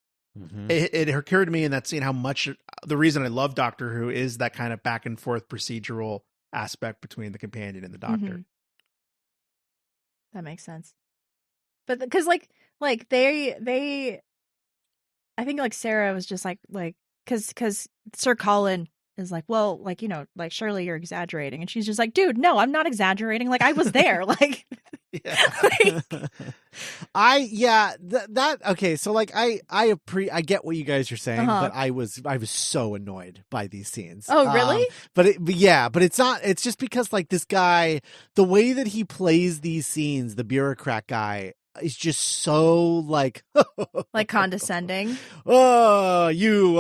it occurred to me in that scene how much the reason I love Doctor Who is that kind of back and forth procedural aspect between the companion and the Doctor. That makes sense. But because like they I think like Sarah was just like because Sir Colin is like, well, like, you know, like, surely you're exaggerating. And she's just like, dude, no, I'm not exaggerating. Like, I was there. Like, okay. So like, I get what you guys are saying, but I was so annoyed by these scenes. Oh, really? But it's not, it's just because like this guy, the way that he plays these scenes, the bureaucrat guy, is just so like Like condescending. oh, you're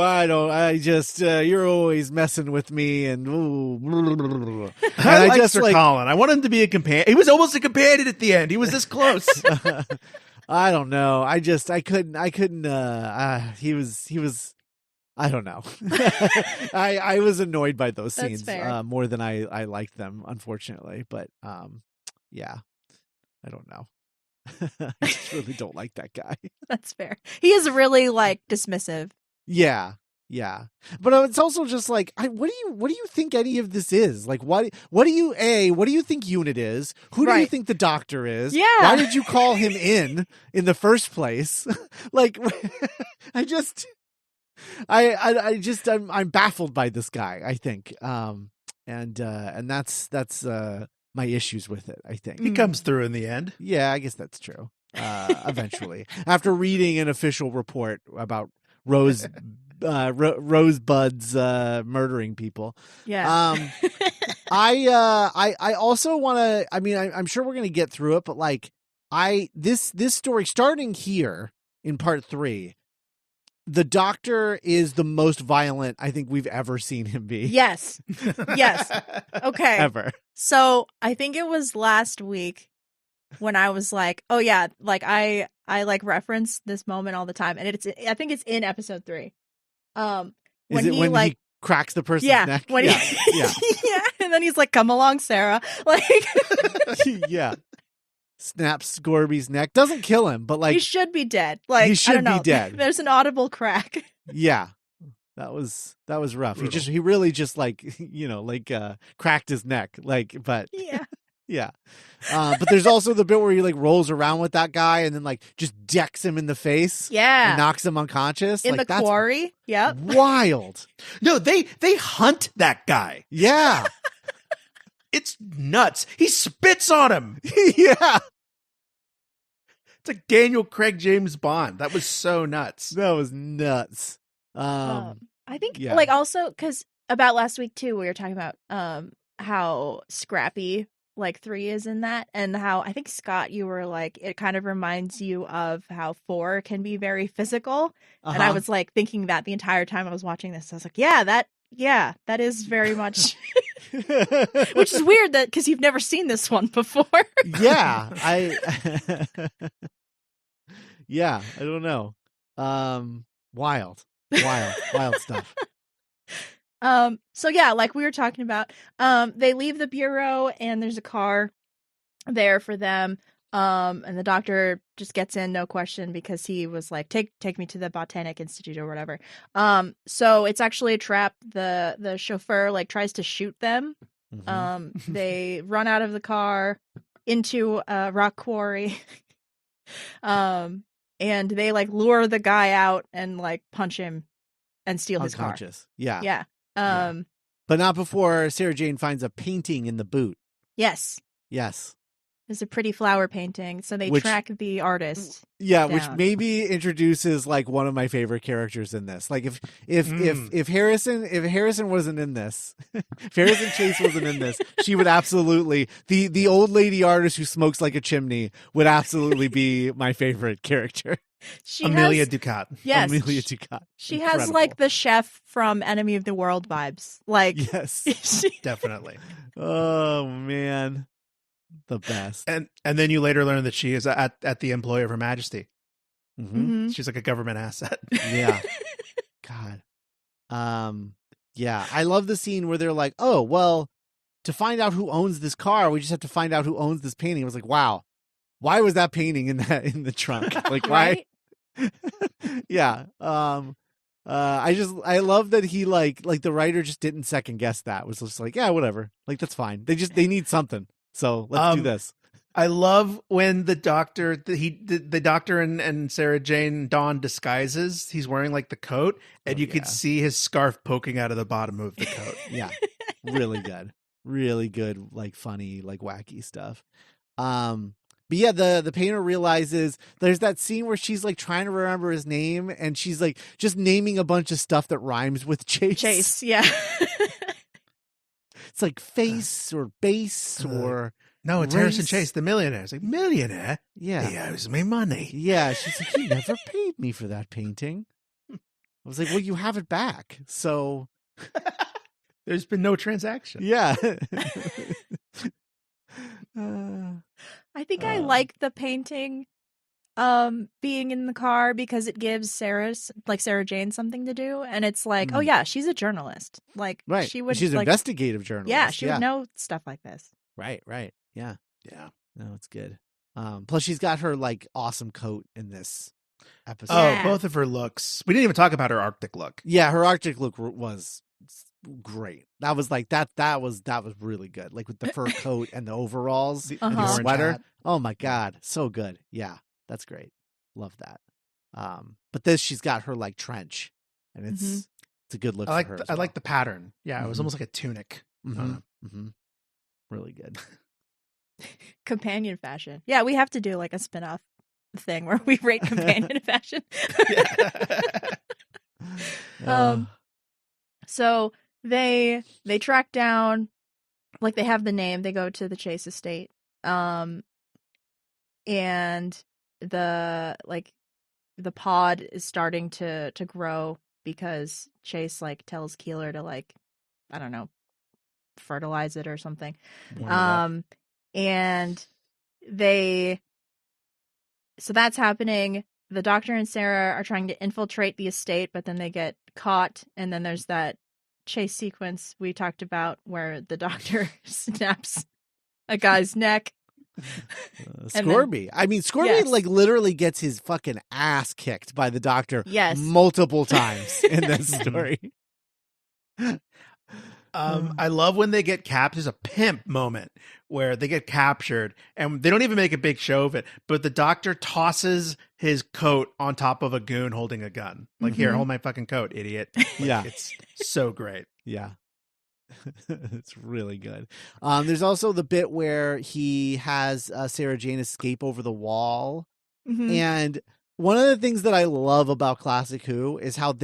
always messing with me and ooh. And I like just Sir Colin. I want him to be a companion. He was almost a companion at the end. He was this close. I don't know. I couldn't he was I don't know. I was annoyed by those That's scenes fair. more than I liked them, unfortunately. But yeah, I don't know. I just really don't like that guy. That's fair. He is really like dismissive. Yeah. But it's also just like, what do you think any of this is? Like, what do you think Unit is? Who do you Right. think the Doctor is? Yeah. Why did you call him in the first place? Like, I'm baffled by this guy, I think. And that's my issues with it, I think. He comes through in the end. Yeah, I guess that's true. Eventually, after reading an official report about Rosebud's murdering people. Yeah. I also want to. I mean, I'm sure we're going to get through it, but like, this story starting here in part 3. The Doctor is the most violent I think we've ever seen him be. Yes. Okay. Ever. So I think it was last week when I was like, oh yeah, like I like reference this moment all the time, and I think it's in episode 3. Is it when he cracks the person's neck? When yeah. yeah, and then he's like, "Come along, Sarah." Like, yeah. Snaps Scorby's neck. Doesn't kill him, but like he should be dead. Like, he should I don't know. be dead. There's an audible crack. Yeah. That was rough. Brutal. He really just like, cracked his neck. Like, but Yeah. yeah. But there's also the bit where he like rolls around with that guy and then like just decks him in the face. Yeah. And knocks him unconscious. In like, the quarry. Yep. Wild. No, they hunt that guy. Yeah. It's nuts. He spits on him. Yeah. It's like Daniel Craig James Bond. That was so nuts. That was nuts. I think yeah. like also because about last week too, we were talking about how scrappy like 3 is in that, and how I think Scott, you were like, it kind of reminds you of how 4 can be very physical. And I was like thinking that the entire time I was watching this. I was like, that is very much which is weird that because you've never seen this one before. Yeah. I don't know. Wild stuff. So yeah, like we were talking about, they leave the bureau and there's a car there for them. And the Doctor just gets in, no question, because he was like, take me to the Botanic Institute or whatever. So it's actually a trap. The chauffeur like tries to shoot them. Mm-hmm. They run out of the car into a rock quarry. And they like lure the guy out and like punch him and steal his car. Yeah. Yeah. But not before Sarah Jane finds a painting in the boot. Yes. There's a pretty flower painting, so they track the artist. Yeah, down. which maybe introduces like one of my favorite characters in this. Like if Harrison wasn't in this, if Harrison Chase wasn't in this, she would absolutely the old lady artist who smokes like a chimney would absolutely be my favorite character. Amelia Ducat. Yes, Amelia Ducat. She Incredible. has like the chef from Enemy of the World vibes. Like, yes, definitely. Oh man. The best. And then you later learn that she is at the employ of Her Majesty. Mm-hmm. She's like a government asset. Yeah. God. Yeah. I love the scene where they're like, oh, well, to find out who owns this car, we just have to find out who owns this painting. I was like, wow. Why was that painting in the trunk? Like, why? Yeah. I love that he like the writer just didn't second guess that. It was just like, yeah, whatever. Like, that's fine. They need something. So let's do this. I love when the Doctor, the Doctor and Sarah Jane Dawn disguises. He's wearing like the coat, and you could see his scarf poking out of the bottom of the coat. Yeah, really good, like funny, like wacky stuff. But yeah, the painter realizes there's that scene where she's like trying to remember his name, and she's like just naming a bunch of stuff that rhymes with Chase. Chase, yeah. It's like face or base or No, it's Harrison race- Chase, the millionaire. It's like, millionaire? Yeah. He owes me money. Yeah, she's like, you never paid me for that painting. I was like, well, you have it back. So, There's been no transaction. yeah. I think I like the painting being in the car because it gives Sarah Jane something to do, and it's like, oh yeah, she's a journalist. Like right. she would She's an like, investigative journalist. yeah, she would know stuff like this. Right. Yeah. Yeah. No, it's good. Plus she's got her like awesome coat in this episode. Oh, Yeah. both of her looks. We didn't even talk about her Arctic look. Yeah, her Arctic look was great. That was like that was really good. Like with the fur coat and the overalls, The, and and the the orange sweater. hat. Oh my god, so good. Yeah, that's great. Love that. But this she's got her like trench, and it's a good look. I like for her the, as I well. like the pattern. Yeah, it was Mhm. almost like a tunic. Really good. Companion fashion. Yeah, we have to do like a spin-off thing where we rate companion fashion. So they track down, like they have the name, they go to the Chase estate. And the pod is starting to grow because Chase like tells Keeler to like, I don't know, fertilize it or something. And so that's happening. The Doctor and Sarah are trying to infiltrate the estate, but then they get caught. And then there's that chase sequence we talked about where the Doctor snaps a guy's neck. Scorby. I mean, Scorby Yes. like literally gets his fucking ass kicked by the Doctor Yes. multiple times in this story. I love when they get captured. There's a pimp moment where they get captured and they don't even make a big show of it, but the Doctor tosses his coat on top of a goon holding a gun. Like, here, hold my fucking coat, idiot. Like, Yeah. it's so great. Yeah. It's really good. There's also the bit where he has Sarah Jane escape over the wall. And one of the things that I love about Classic Who is how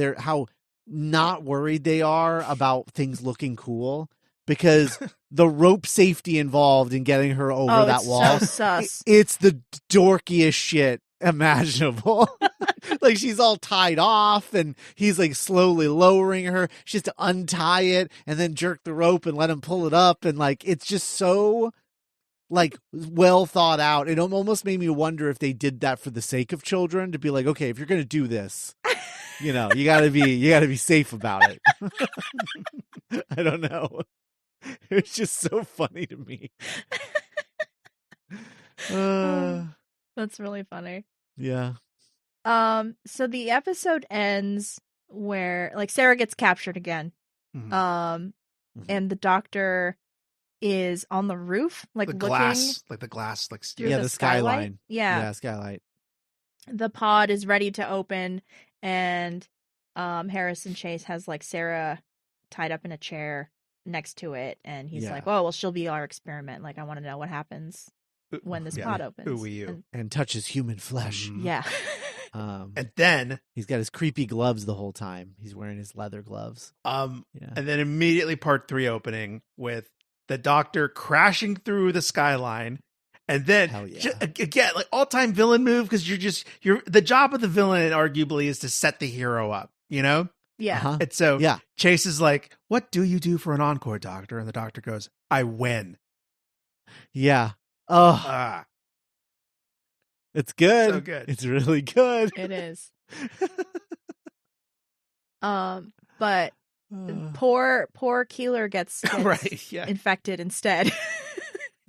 not worried they are about things looking cool, because the rope safety involved in getting her over that wall, so sus. it's the dorkiest shit imaginable. Like, she's all tied off and he's like slowly lowering her. She has to untie it and then jerk the rope and let him pull it up, and like it's just so like well thought out. It almost made me wonder if they did that for the sake of children, to be like, okay, if you're gonna do this, you know, you gotta be safe about it. I don't know. It's just so funny to me. That's really funny. Yeah. So the episode ends where like Sarah gets captured again. And the Doctor is on the roof, like The looking glass, like through Yeah, the the skylight. skyline. Yeah. Skylight. The pod is ready to open, and Harrison Chase has like Sarah tied up in a chair next to it, and he's like, "Oh, well, she'll be our experiment. Like, I want to know what happens when this pod opens." Who are you? And touches human flesh. Yeah. And then He's got his creepy gloves the whole time. He's wearing his leather gloves. and then immediately part 3 opening with the Doctor crashing through the skyline. And then Hell yeah. again, like all-time villain move, because you're the job of the villain arguably is to set the hero up, you know? Yeah. Uh-huh. And so Yeah. Chase is like, "What do you do for an encore, Doctor?" And the Doctor goes, "I win." Yeah. Oh, Ah, it's good. so good. It's really good. It is. But poor Keeler gets right, yeah. infected instead.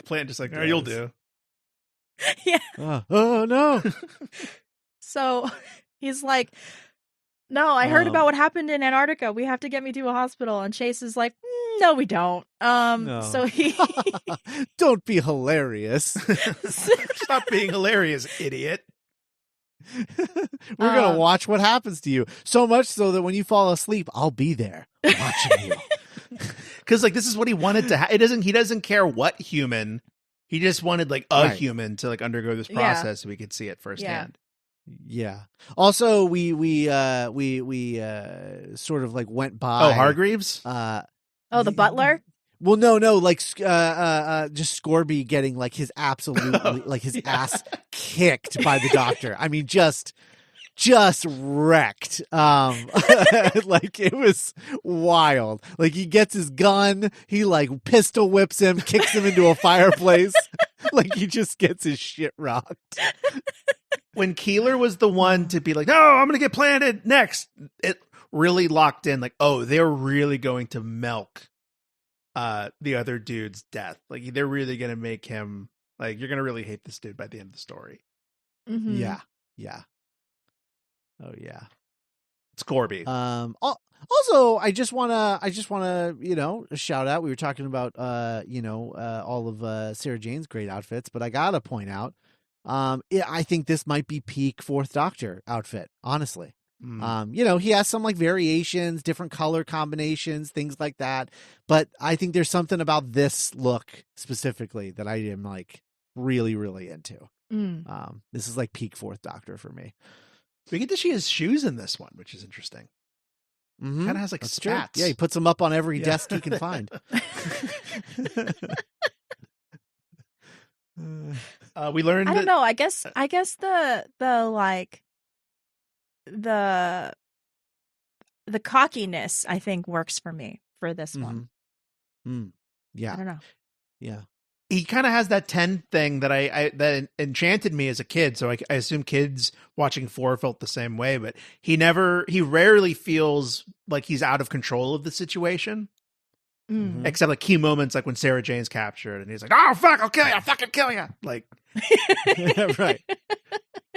Plan just like, Yes. "Oh, you'll do." Yeah. Oh no. So he's like, "No, I heard about what happened in Antarctica. We have to get me to a hospital." And Chase is like, "No, we don't." No. So he Don't be hilarious. Stop being hilarious, idiot. We're gonna watch what happens to you. So much so that when you fall asleep, I'll be there watching you. Because like this is what he wanted to he doesn't care what human. He just wanted like a Right. human to like undergo this Yeah. process so we could see it firsthand. Yeah. Also, we sort of like went by. Oh, Hargreaves? oh, the butler? Well, no, like just Scorby getting like his absolutely like his ass kicked by the Doctor. I mean, just wrecked. Like it was wild. Like he gets his gun, he like pistol whips him, kicks him into a fireplace. Like he just gets his shit rocked. When Keeler was the one to be like, "No, I'm going to get planted next," it really locked in. Like, oh, they're really going to milk the other dude's death. Like they're really going to make him like you're going to really hate this dude by the end of the story. Mhm. Yeah. Oh yeah. Scorby. Also, I just wanna, shout out. We were talking about, all of Sarah Jane's great outfits, but I gotta point out, I think this might be peak Fourth Doctor outfit. Honestly, he has some like variations, different color combinations, things like that. But I think there's something about this look specifically that I am like really, really into. This is like peak Fourth Doctor for me. We get to see his shoes in this one, which is interesting. Mm-hmm. Kind of has like That's spats. True. Yeah, he puts them up on every desk he can find. We learned. I don't know. I guess the like the cockiness I think works for me for this one. Yeah. I don't know. Yeah. He kind of has that 10 thing that I that enchanted me as a kid. So I assume kids watching 4 felt the same way, but he rarely feels like he's out of control of the situation. Except like key moments like when Sarah Jane's captured and he's like, "Oh fuck, I'll kill you, I'll fucking kill you." Like right.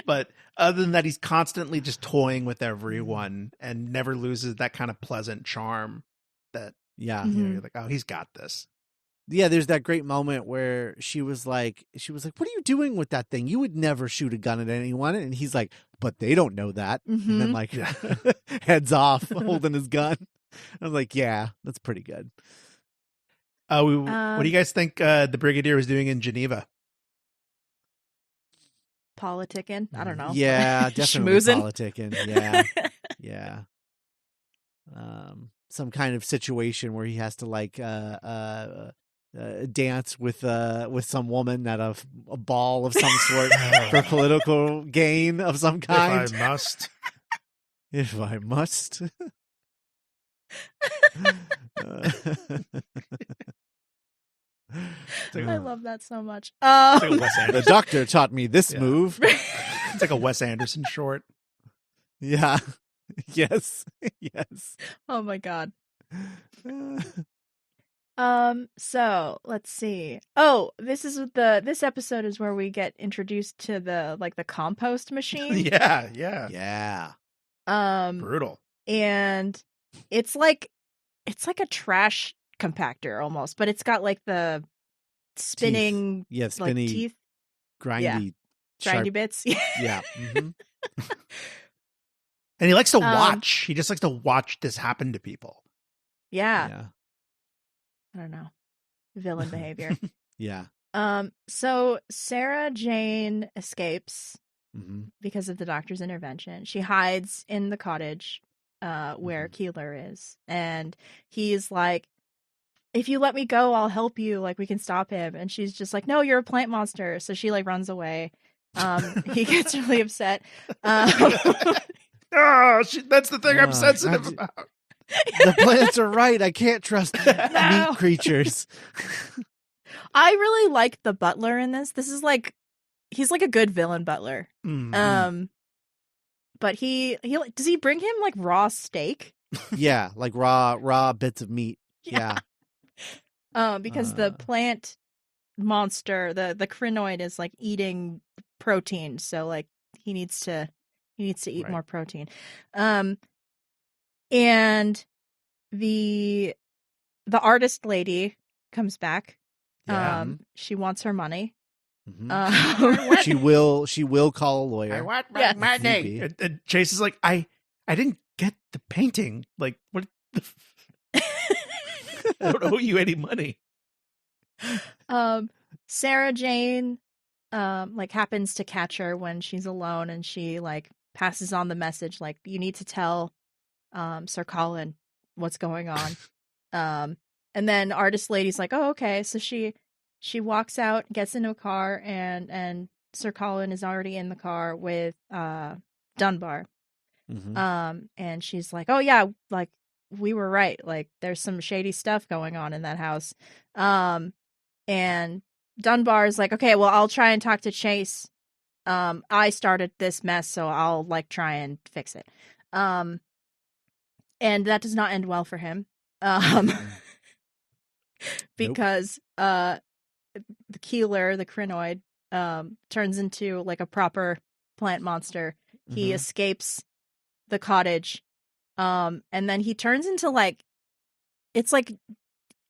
But other than that, he's constantly just toying with everyone and never loses that kind of pleasant charm that you're like, "Oh, he's got this." Yeah, there's that great moment where she was like, "What are you doing with that thing? You would never shoot a gun at anyone." And he's like, "But they don't know that." And then like heads off holding his gun. I was like, "Yeah, that's pretty good." What do you guys think the Brigadier was doing in Geneva? Politicking? I don't know. Yeah, definitely Schmoozing? politicking. Yeah. Some kind of situation where he has to like dance with some woman at a ball of some sort for political gain of some kind. If I must. If I must. I love that so much. It's like a Wes Anderson. The Doctor taught me this move. It's like a Wes Anderson short. Yeah. Yes. Oh my god. So let's see. Oh, this episode is where we get introduced to the compost machine. Yeah. Brutal. And it's like a trash compactor almost, but it's got like the spinning spinny teeth, grindy sharp bits. Yeah. And he likes to watch. He just likes to watch this happen to people. Yeah. I don't know. Villain behavior. Yeah. So Sarah Jane escapes because of the Doctor's intervention. She hides in the cottage where Keeler is. And he's like, "If you let me go, I'll help you. Like, we can stop him." And she's just like, "No, you're a plant monster." So she like runs away. He gets really upset. That's the thing I'm sensitive about. The plants are right. I can't trust meat creatures. I really like the butler in this. This is like, he's like a good villain butler. But he does he bring him like raw steak? Yeah, like raw bits of meat. Yeah. Because the plant monster, the Krynoid, is like eating protein, so like he needs to eat more protein. And the artist lady comes back. She wants her money. She will call a lawyer. I want my money. And Chase is like, I didn't get the painting. Like, what? I don't owe you any money. Sarah Jane like happens to catch her when she's alone, and she like passes on the message like, "You need to tell Sir Colin what's going on." And then artist lady's like, oh, okay. So she walks out, gets into a car, and Sir Colin is already in the car with Dunbar. And she's like, oh yeah, like we were right. Like there's some shady stuff going on in that house. And Dunbar's like, okay, well, I'll try and talk to Chase. I started this mess, so I'll like try and fix it. And that does not end well for him. Because the Keeler, the Krynoid, turns into like a proper plant monster. He escapes the cottage. And then he turns into like it's like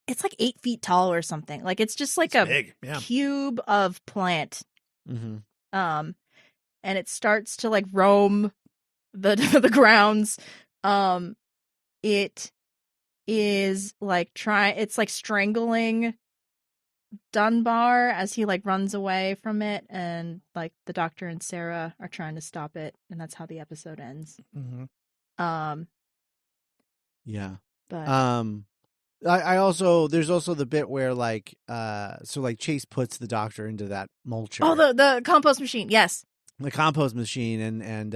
8 feet tall or something. Like it's just like a big, cube of plant. And it starts to like roam the grounds. It is like it's like strangling Dunbar as he like runs away from it, and like the Doctor and Sarah are trying to stop it, and that's how the episode ends. Yeah. But I also there's also the bit where like so like Chase puts the Doctor into that mulcher. Oh, the compost machine, yes. The compost machine, and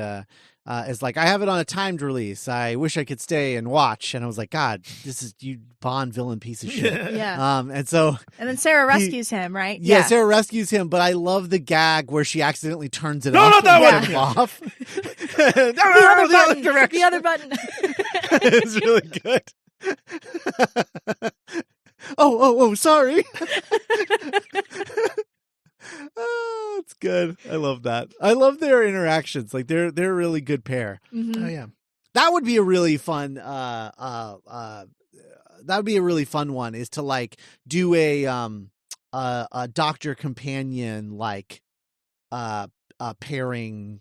it's like, I have it on a timed release. I wish I could stay and watch. And I was like, God, this is you Bond villain piece of shit. Yeah. And so and then Sarah rescues him, right? Yeah, Sarah rescues him, but I love the gag where she accidentally turns it off. Not that one. Off. The other button. It's really good. oh, sorry. Oh, it's good. I love that. I love their interactions. Like they're a really good pair. Oh yeah. That would be a really fun that would be a really fun one, is to like do a Doctor companion like pairing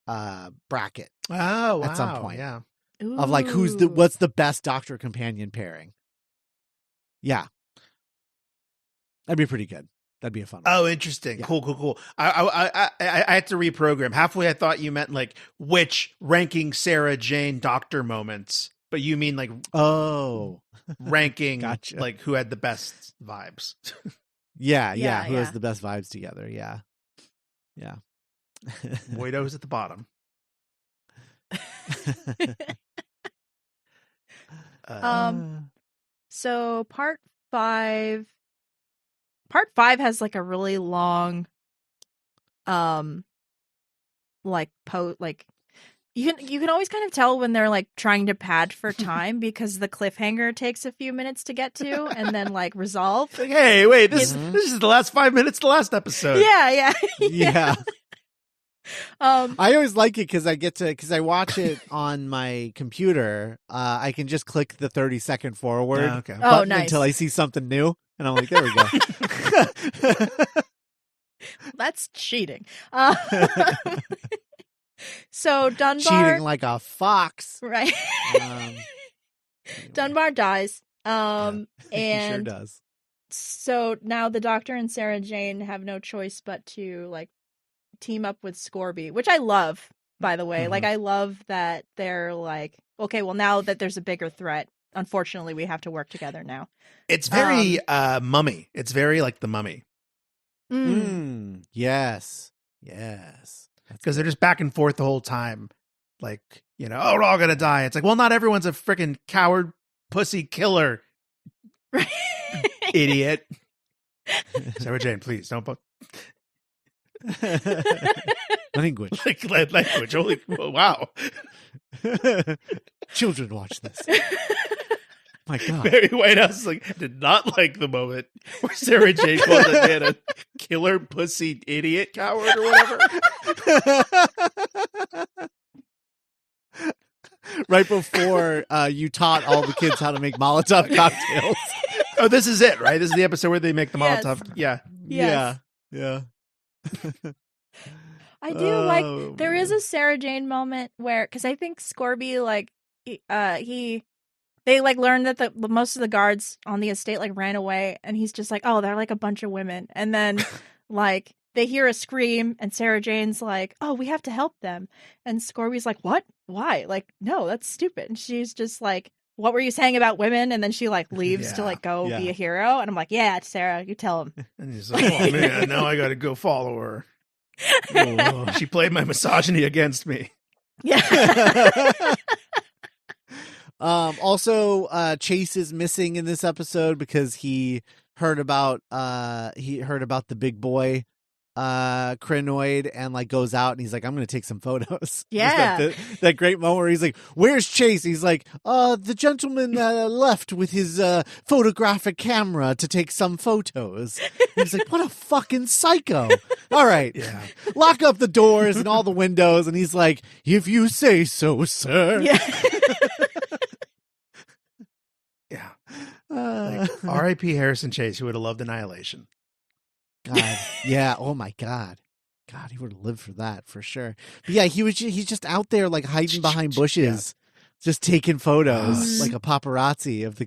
bracket. Oh, wow. At some point. Yeah. Of like what's the best Doctor companion pairing. Yeah. That'd be pretty good. That'd be a fun one. Oh, interesting. Yeah. Cool. I had to reprogram. Halfway I thought you meant like which ranking Sarah Jane Doctor moments, but you mean like ranking gotcha. Like who had the best vibes. Yeah. Who has the best vibes together? Yeah. Moido's at the bottom. So part 5 has like a really long like you can always kind of tell when they're like trying to pad for time because the cliffhanger takes a few minutes to get to and then like resolve. Like, hey, wait, this is the last 5 minutes of the last episode. Yeah. I always like it because I watch it on my computer. I can just click the 30-second forward button nice. Until I see something new, and I'm like, there we go. That's cheating. So Dunbar cheating like a fox, right? Anyway. Dunbar dies. And he sure does. So now the Doctor and Sarah Jane have no choice but to like team up with Scorby, which I love, by the way. Like I love that they're like, okay, well now that there's a bigger threat, unfortunately we have to work together now. It's very Mummy. It's very like the Mummy. Yes. Because they're just back and forth the whole time. Like, you know, we're all gonna die. It's like, well, not everyone's a freaking coward pussy killer. Right. Idiot. Sarah Jane, please don't language. Language. Holy wow. Children watch this. My God. Barry Whitehouse did not like the moment where Sarah Jane called that man a killer pussy idiot coward or whatever. Right before you taught all the kids how to make Molotov cocktails. Oh, this is it, right? This is the episode where they make the Molotov. Yeah. Yeah. I do like there is a Sarah Jane moment where, because I think Scorby they like learned that the most of the guards on the estate like ran away, and he's just like, oh, they're like a bunch of women, and then like they hear a scream, and Sarah Jane's like, oh, we have to help them, and Scorby's like, what? Why? Like, no, that's stupid. And she's just like, what were you saying about women? And then she like leaves to like go be a hero. And I'm like, yeah, Sarah, you tell him. And he's like, oh man, now I got to go follow her. Oh, she played my misogyny against me. Yeah. Also, Chase is missing in this episode because he heard about the big boy Krynoid and like goes out and he's like, I'm gonna take some photos. Yeah. that great moment where he's like, where's Chase? He's like, the gentleman left with his photographic camera to take some photos. He's like, what a fucking psycho. All right, lock up the doors and all the windows. And he's like, if you say so, sir. Like, R.I.P. Harrison Chase, who would have loved Annihilation. God, yeah. Oh my God, he would have lived for that for sure. But yeah, he's just out there like hiding behind bushes, just taking photos like a paparazzi of the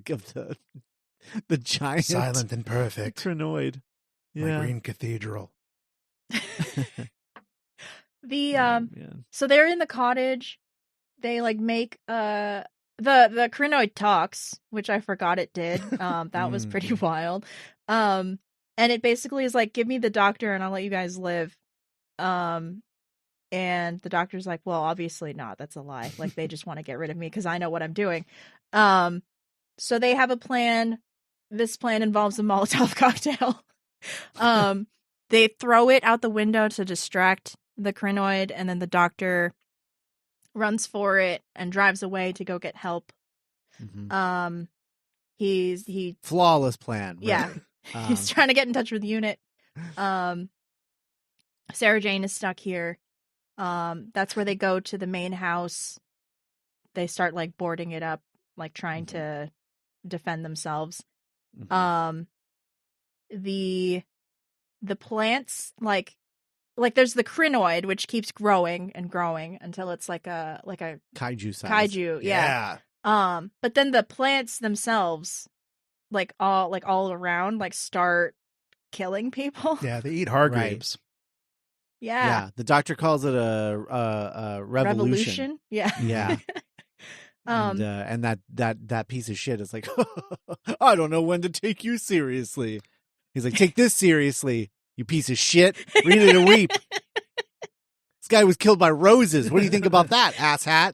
giant, silent and perfect Krynoid. My green cathedral. So they're in the cottage. They like make the Krynoid talks, which I forgot it did. That was pretty wild. And it basically is like, give me the doctor and I'll let you guys live. And the doctor's like, well, obviously not. That's a lie. Like, they just want to get rid of me because I know what I'm doing. So they have a plan. This plan involves a Molotov cocktail. They throw it out the window to distract the Krynoid, and then the doctor runs for it and drives away to go get help. Mm-hmm. He flawless plan. Right? Yeah. He's trying to get in touch with the unit. Sarah Jane is stuck here. That's where they go to the main house. They start like boarding it up, like trying to defend themselves. Mm-hmm. The plants like there's the Krynoid, which keeps growing and growing until it's like a kaiju size. Kaiju, yeah. But then the plants themselves, like all around, like start killing people. Yeah, they eat Hargreaves. Right. Yeah. The doctor calls it a revolution. Yeah. And that piece of shit is like, I don't know when to take you seriously. He's like, take this seriously, you piece of shit. Ready to weep. This guy was killed by roses. What do you think about that, asshat?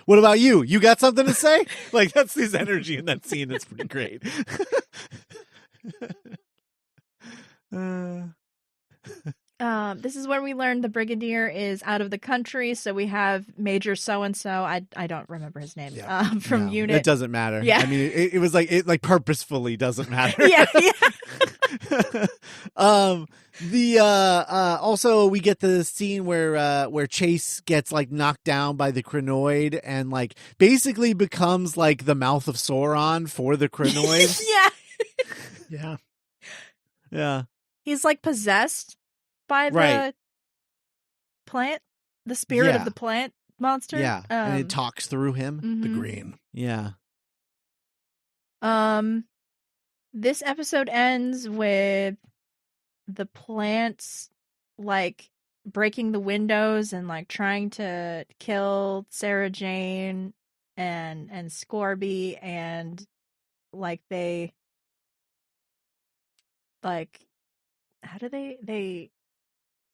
What about you? You got something to say? Like, that's his energy in that scene. It's pretty great. This is where we learned the Brigadier is out of the country, so we have Major so-and-so. I don't remember his name. From Unit. It doesn't matter. Yeah. I mean, it was like, it like purposefully doesn't matter. Yeah. Also we get the scene where Chase gets like knocked down by the Krynoid and like basically becomes like the mouth of Sauron for the Krynoid. Yeah. He's like possessed by the plant, the spirit of the plant monster. Yeah. And it talks through him. Mm-hmm. The green. Yeah. This episode ends with the plants like breaking the windows and like trying to kill Sarah Jane and Scorby, and like they like how do they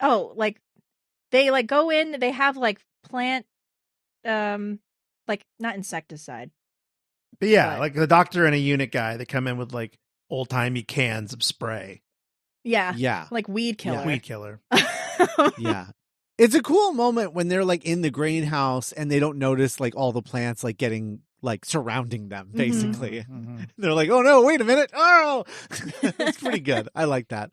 like they like go in, they have like plant like not insecticide. But yeah, like the doctor and a unit guy that come in with like old-timey cans of spray. Yeah. Like weed killer. Yeah. Weed killer. Yeah. It's a cool moment when they're like in the greenhouse and they don't notice like all the plants like getting like surrounding them basically. Mm-hmm. They're like, oh no, wait a minute. Oh, it's pretty good. I like that.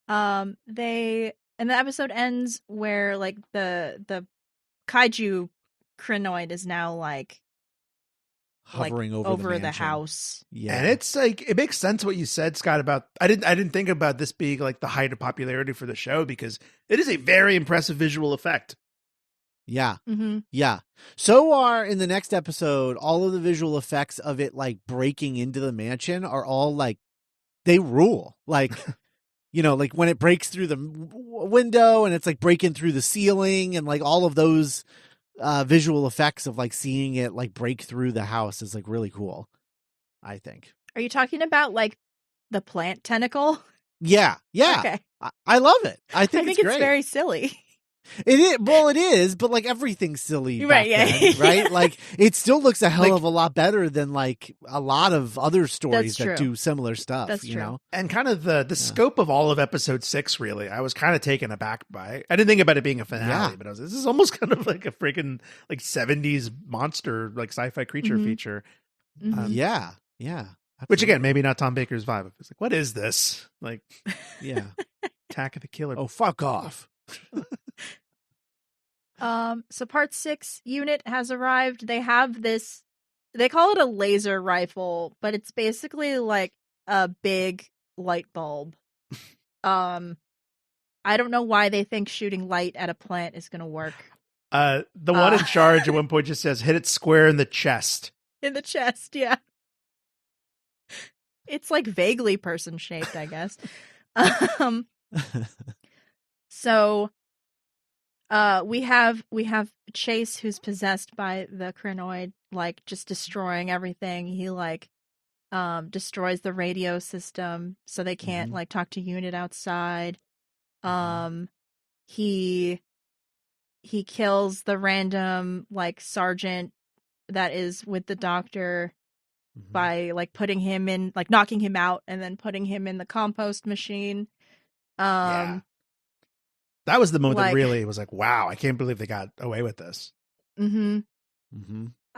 And the episode ends where like the kaiju Krynoid is now like hovering over the house. Yeah. And it's like, it makes sense what you said, Scott, about I didn't think about this being like the height of popularity for the show, because it is a very impressive visual effect. Yeah. Mm-hmm. Yeah. So are in the next episode, all of the visual effects of it like breaking into the mansion are all like, they rule. Like, you know, like when it breaks through the window and it's like breaking through the ceiling and like all of those visual effects of like seeing it like break through the house is like really cool, I think. Are you talking about like the plant tentacle? Yeah. Okay. I love it. I think it's great. very silly. It is. Well, it is, but like everything's silly, Right, back yeah. then, right? Like it still looks a hell Like- of a lot better than like a lot of other stories That's that true. do similar stuff. That's you true. know? And kind of the scope of all of episode 6, really, I was kind of taken aback by. I didn't think about it being a finale, Yeah. but I was, this is almost kind of like a freaking like 70s monster, like sci-fi creature Mhm. feature. Mhm. Yeah. Which again, absolutely. maybe not Tom Baker's vibe. It's like, what is this? Like Yeah. Attack of the Killer. Oh, fuck off. So part 6 unit has arrived. They have this, they call it a laser rifle, but it's basically like a big light bulb. I don't know why they think shooting light at a plant is going to work. The one in charge at one point just says, hit it square in the chest. In the chest, yeah. It's like vaguely person shaped, I guess. So we have Chase, who's possessed by the Krynoid, like just destroying everything. He like destroys the radio system so they can't like talk to unit outside. He kills the random like sergeant that is with the doctor by like putting him in, like knocking him out and then putting him in the compost machine. Yeah. That was the moment that like- really was like, wow, I can't believe they got away with this. I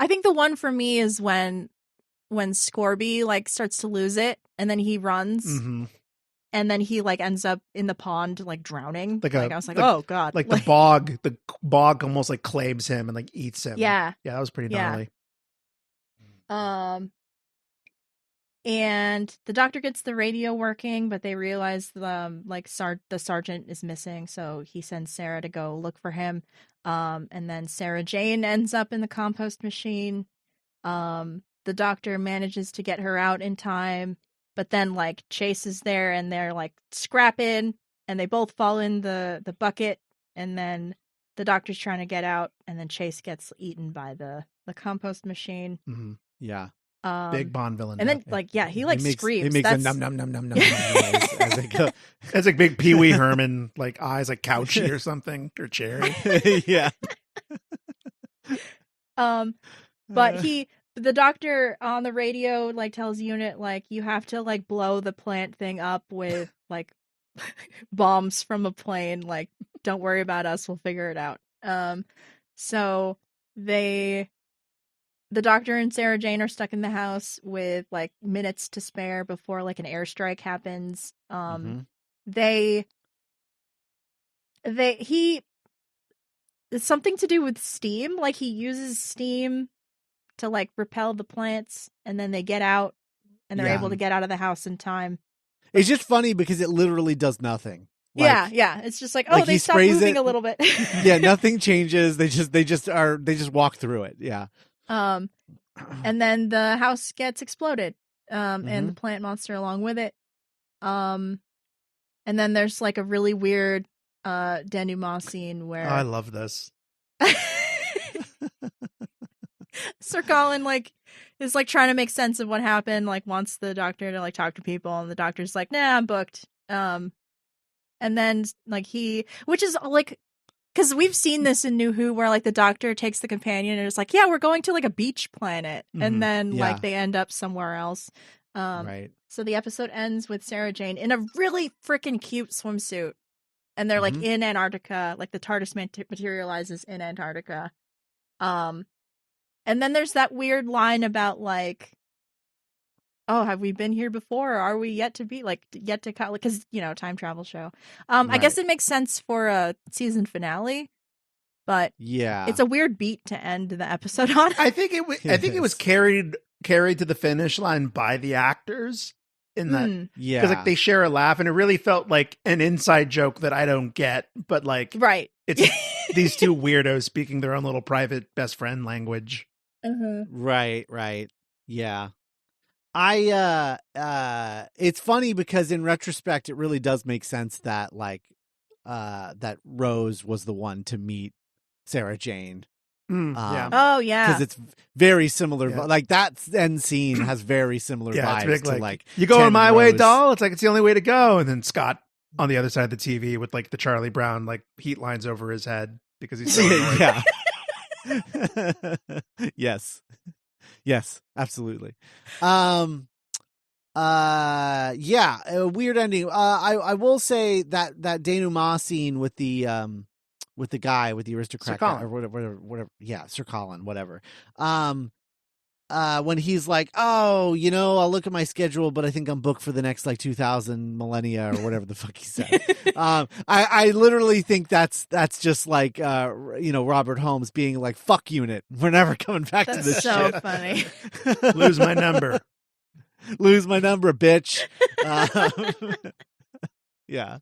think the one for me is when Scorby like starts to lose it and then he runs and then he like ends up in the pond like drowning. Like I was like, like- oh god. Like the bog almost like claims him and like eats him. Yeah. Yeah, that was pretty Yeah. gnarly. And the doctor gets the radio working, but they realize the sergeant is missing, so he sends Sarah to go look for him. And then Sarah Jane ends up in the compost machine. The doctor manages to get her out in time, but then like Chase is there and they're like scrapping and they both fall in the bucket, and then the doctor's trying to get out and then Chase gets eaten by the compost machine. Yeah. Big Bond villain. And then death. he like screams. He makes a That's- num num num num num noise as they go. It's like big Pee Wee Herman like eyes like couchy or something or cherry. Yeah. But the doctor on the radio like tells Unit like you have to like blow the plant thing up with like bombs from a plane, like don't worry about us, we'll figure it out. So the doctor and Sarah Jane are stuck in the house with like minutes to spare before like an airstrike happens. It's something to do with steam. Like he uses steam to like repel the plants, and then they get out and they're Yeah. able to get out of the house in time. It's just funny because it literally does nothing. Like, yeah. It's just like, like, they he stopped sprays moving it- a little bit. Yeah, nothing changes. They just walk through it. Yeah. And then the house gets exploded. And the plant monster along with it. And then there's like a really weird denouement scene where Oh, I love this. Sir Colin like is like trying to make sense of what happened, like wants the doctor to like talk to people, and the doctor's like, nah, I'm booked. And then like which is like, because we've seen this in New Who where like the doctor takes the companion and is like, yeah, we're going to like a beach planet, and then Yeah. like they end up somewhere else. Right. So the episode ends with Sarah Jane in a really freaking cute swimsuit, and they're like in Antarctica, like the TARDIS materializes in Antarctica. And then there's that weird line about like, oh, have we been here before? Or are we yet to be yet to come? Because time travel show. I guess Right. it makes sense for a season finale, but Yeah. it's a weird beat to end the episode on. I think it was carried to the finish line by the actors in that yeah. because like they share a laugh and it really felt like an inside joke that I don't get, but like Right. it's these two weirdos speaking their own little private best friend language. Right. Yeah. It's funny because in retrospect, it really does make sense that like, that Rose was the one to meet Sarah Jane. Yeah. Oh yeah. because it's very similar. Yeah. Like that end scene has very similar Yeah, it's vibes big, to like, like you going 10 my way, rows. doll? It's like, it's the only way to go. And then Scott on the other side of the TV with like the Charlie Brown like heat lines over his head because he's so annoyed. Yeah. Yes. Yes, absolutely. Yeah, a weird ending. I will say that denouement scene with the guy, with the aristocrat Sir guy, Colin. or whatever. Yeah, Sir Colin, whatever. When he's like, oh, I'll look at my schedule, but I think I'm booked for the next like 2000 millennia or whatever the fuck he said. I literally think that's just like, Robert Holmes being like, fuck unit. We're never coming back to That's this so shit. funny. Lose my number. Lose my number, bitch. Yeah.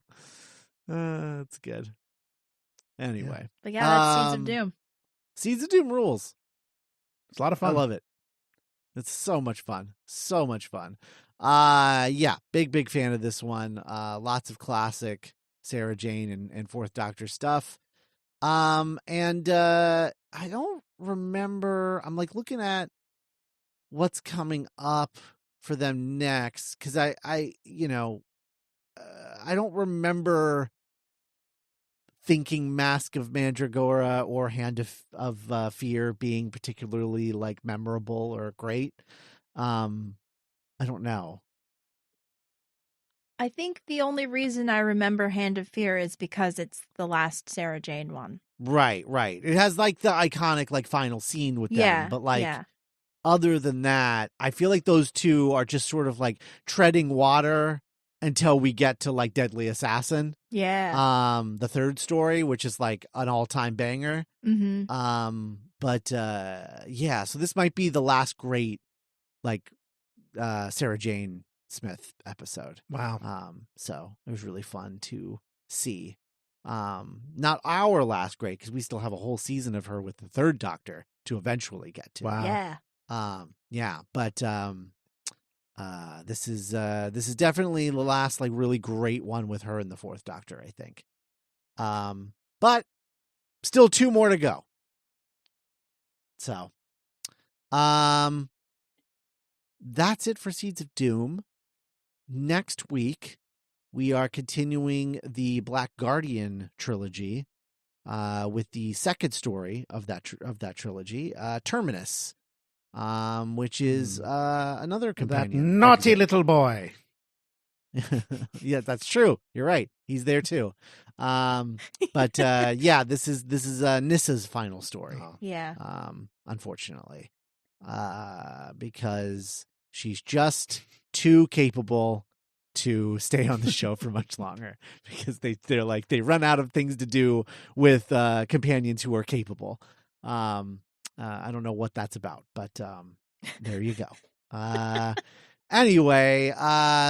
That's good. Anyway. But yeah, that's Seeds of Um, Doom. Seeds of Doom rules. It's a lot of I fun. love it. It's so much fun. So much fun. Yeah, big fan of this one. Lots of classic Sarah Jane and Fourth Doctor stuff. And I don't remember. I'm like looking at what's coming up for them next because I don't remember thinking Mask of Mandragora or Hand of Fear being particularly like memorable or great. I don't know. I think the only reason I remember Hand of Fear is because it's the last Sarah Jane one. Right. It has like the iconic like final scene with them, but like other than that, I feel like those two are just sort of like treading water until we get to like Deadly Assassin. Yeah. The third story, which is like an all-time banger. Mm-hmm. But yeah, so this might be the last great like Sarah Jane Smith episode. Wow. So it was really fun to see. Not our last great, because we still have a whole season of her with the third Doctor to eventually get to. Wow. Yeah. Yeah, but this is definitely the last like really great one with her in the Fourth Doctor, I think. But still 2 more to go. So, that's it for Seeds of Doom. Next week, we are continuing the Black Guardian trilogy, with the second story of that trilogy, Terminus, which is another That companion. naughty little boy. Yeah, that's true. You're right. He's there too. But yeah, this is Nissa's final story. Oh. Yeah. Unfortunately, because she's just too capable to stay on the show for much longer, because they're like they run out of things to do with companions who are capable. I don't know what that's about, but there you go. Anyway,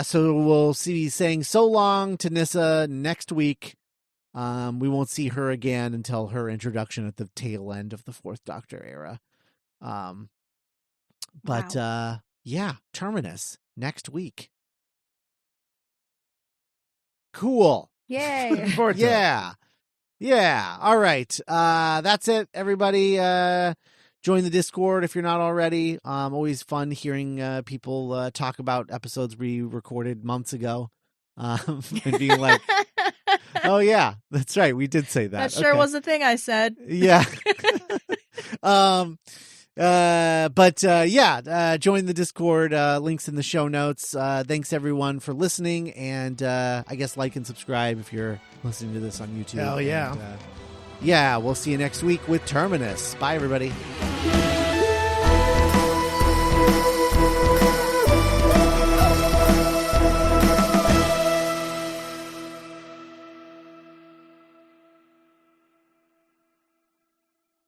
so we'll be saying so long to Nyssa next week. We won't see her again until her introduction at the tail end of the Fourth Doctor era. But yeah, Terminus next week. Cool. Yay. Looking forward to it. Yeah. All right. That's it, everybody. Join the Discord if you're not already. Always fun hearing people talk about episodes we recorded months ago, and being like, "Oh yeah, that's right, we did say that." That sure Okay. was the thing I said. Yeah. But join the Discord. Links in the show notes. Thanks everyone for listening, and I guess like and subscribe if you're listening to this on YouTube. Hell yeah. And, yeah, we'll see you next week with Terminus. Bye, everybody.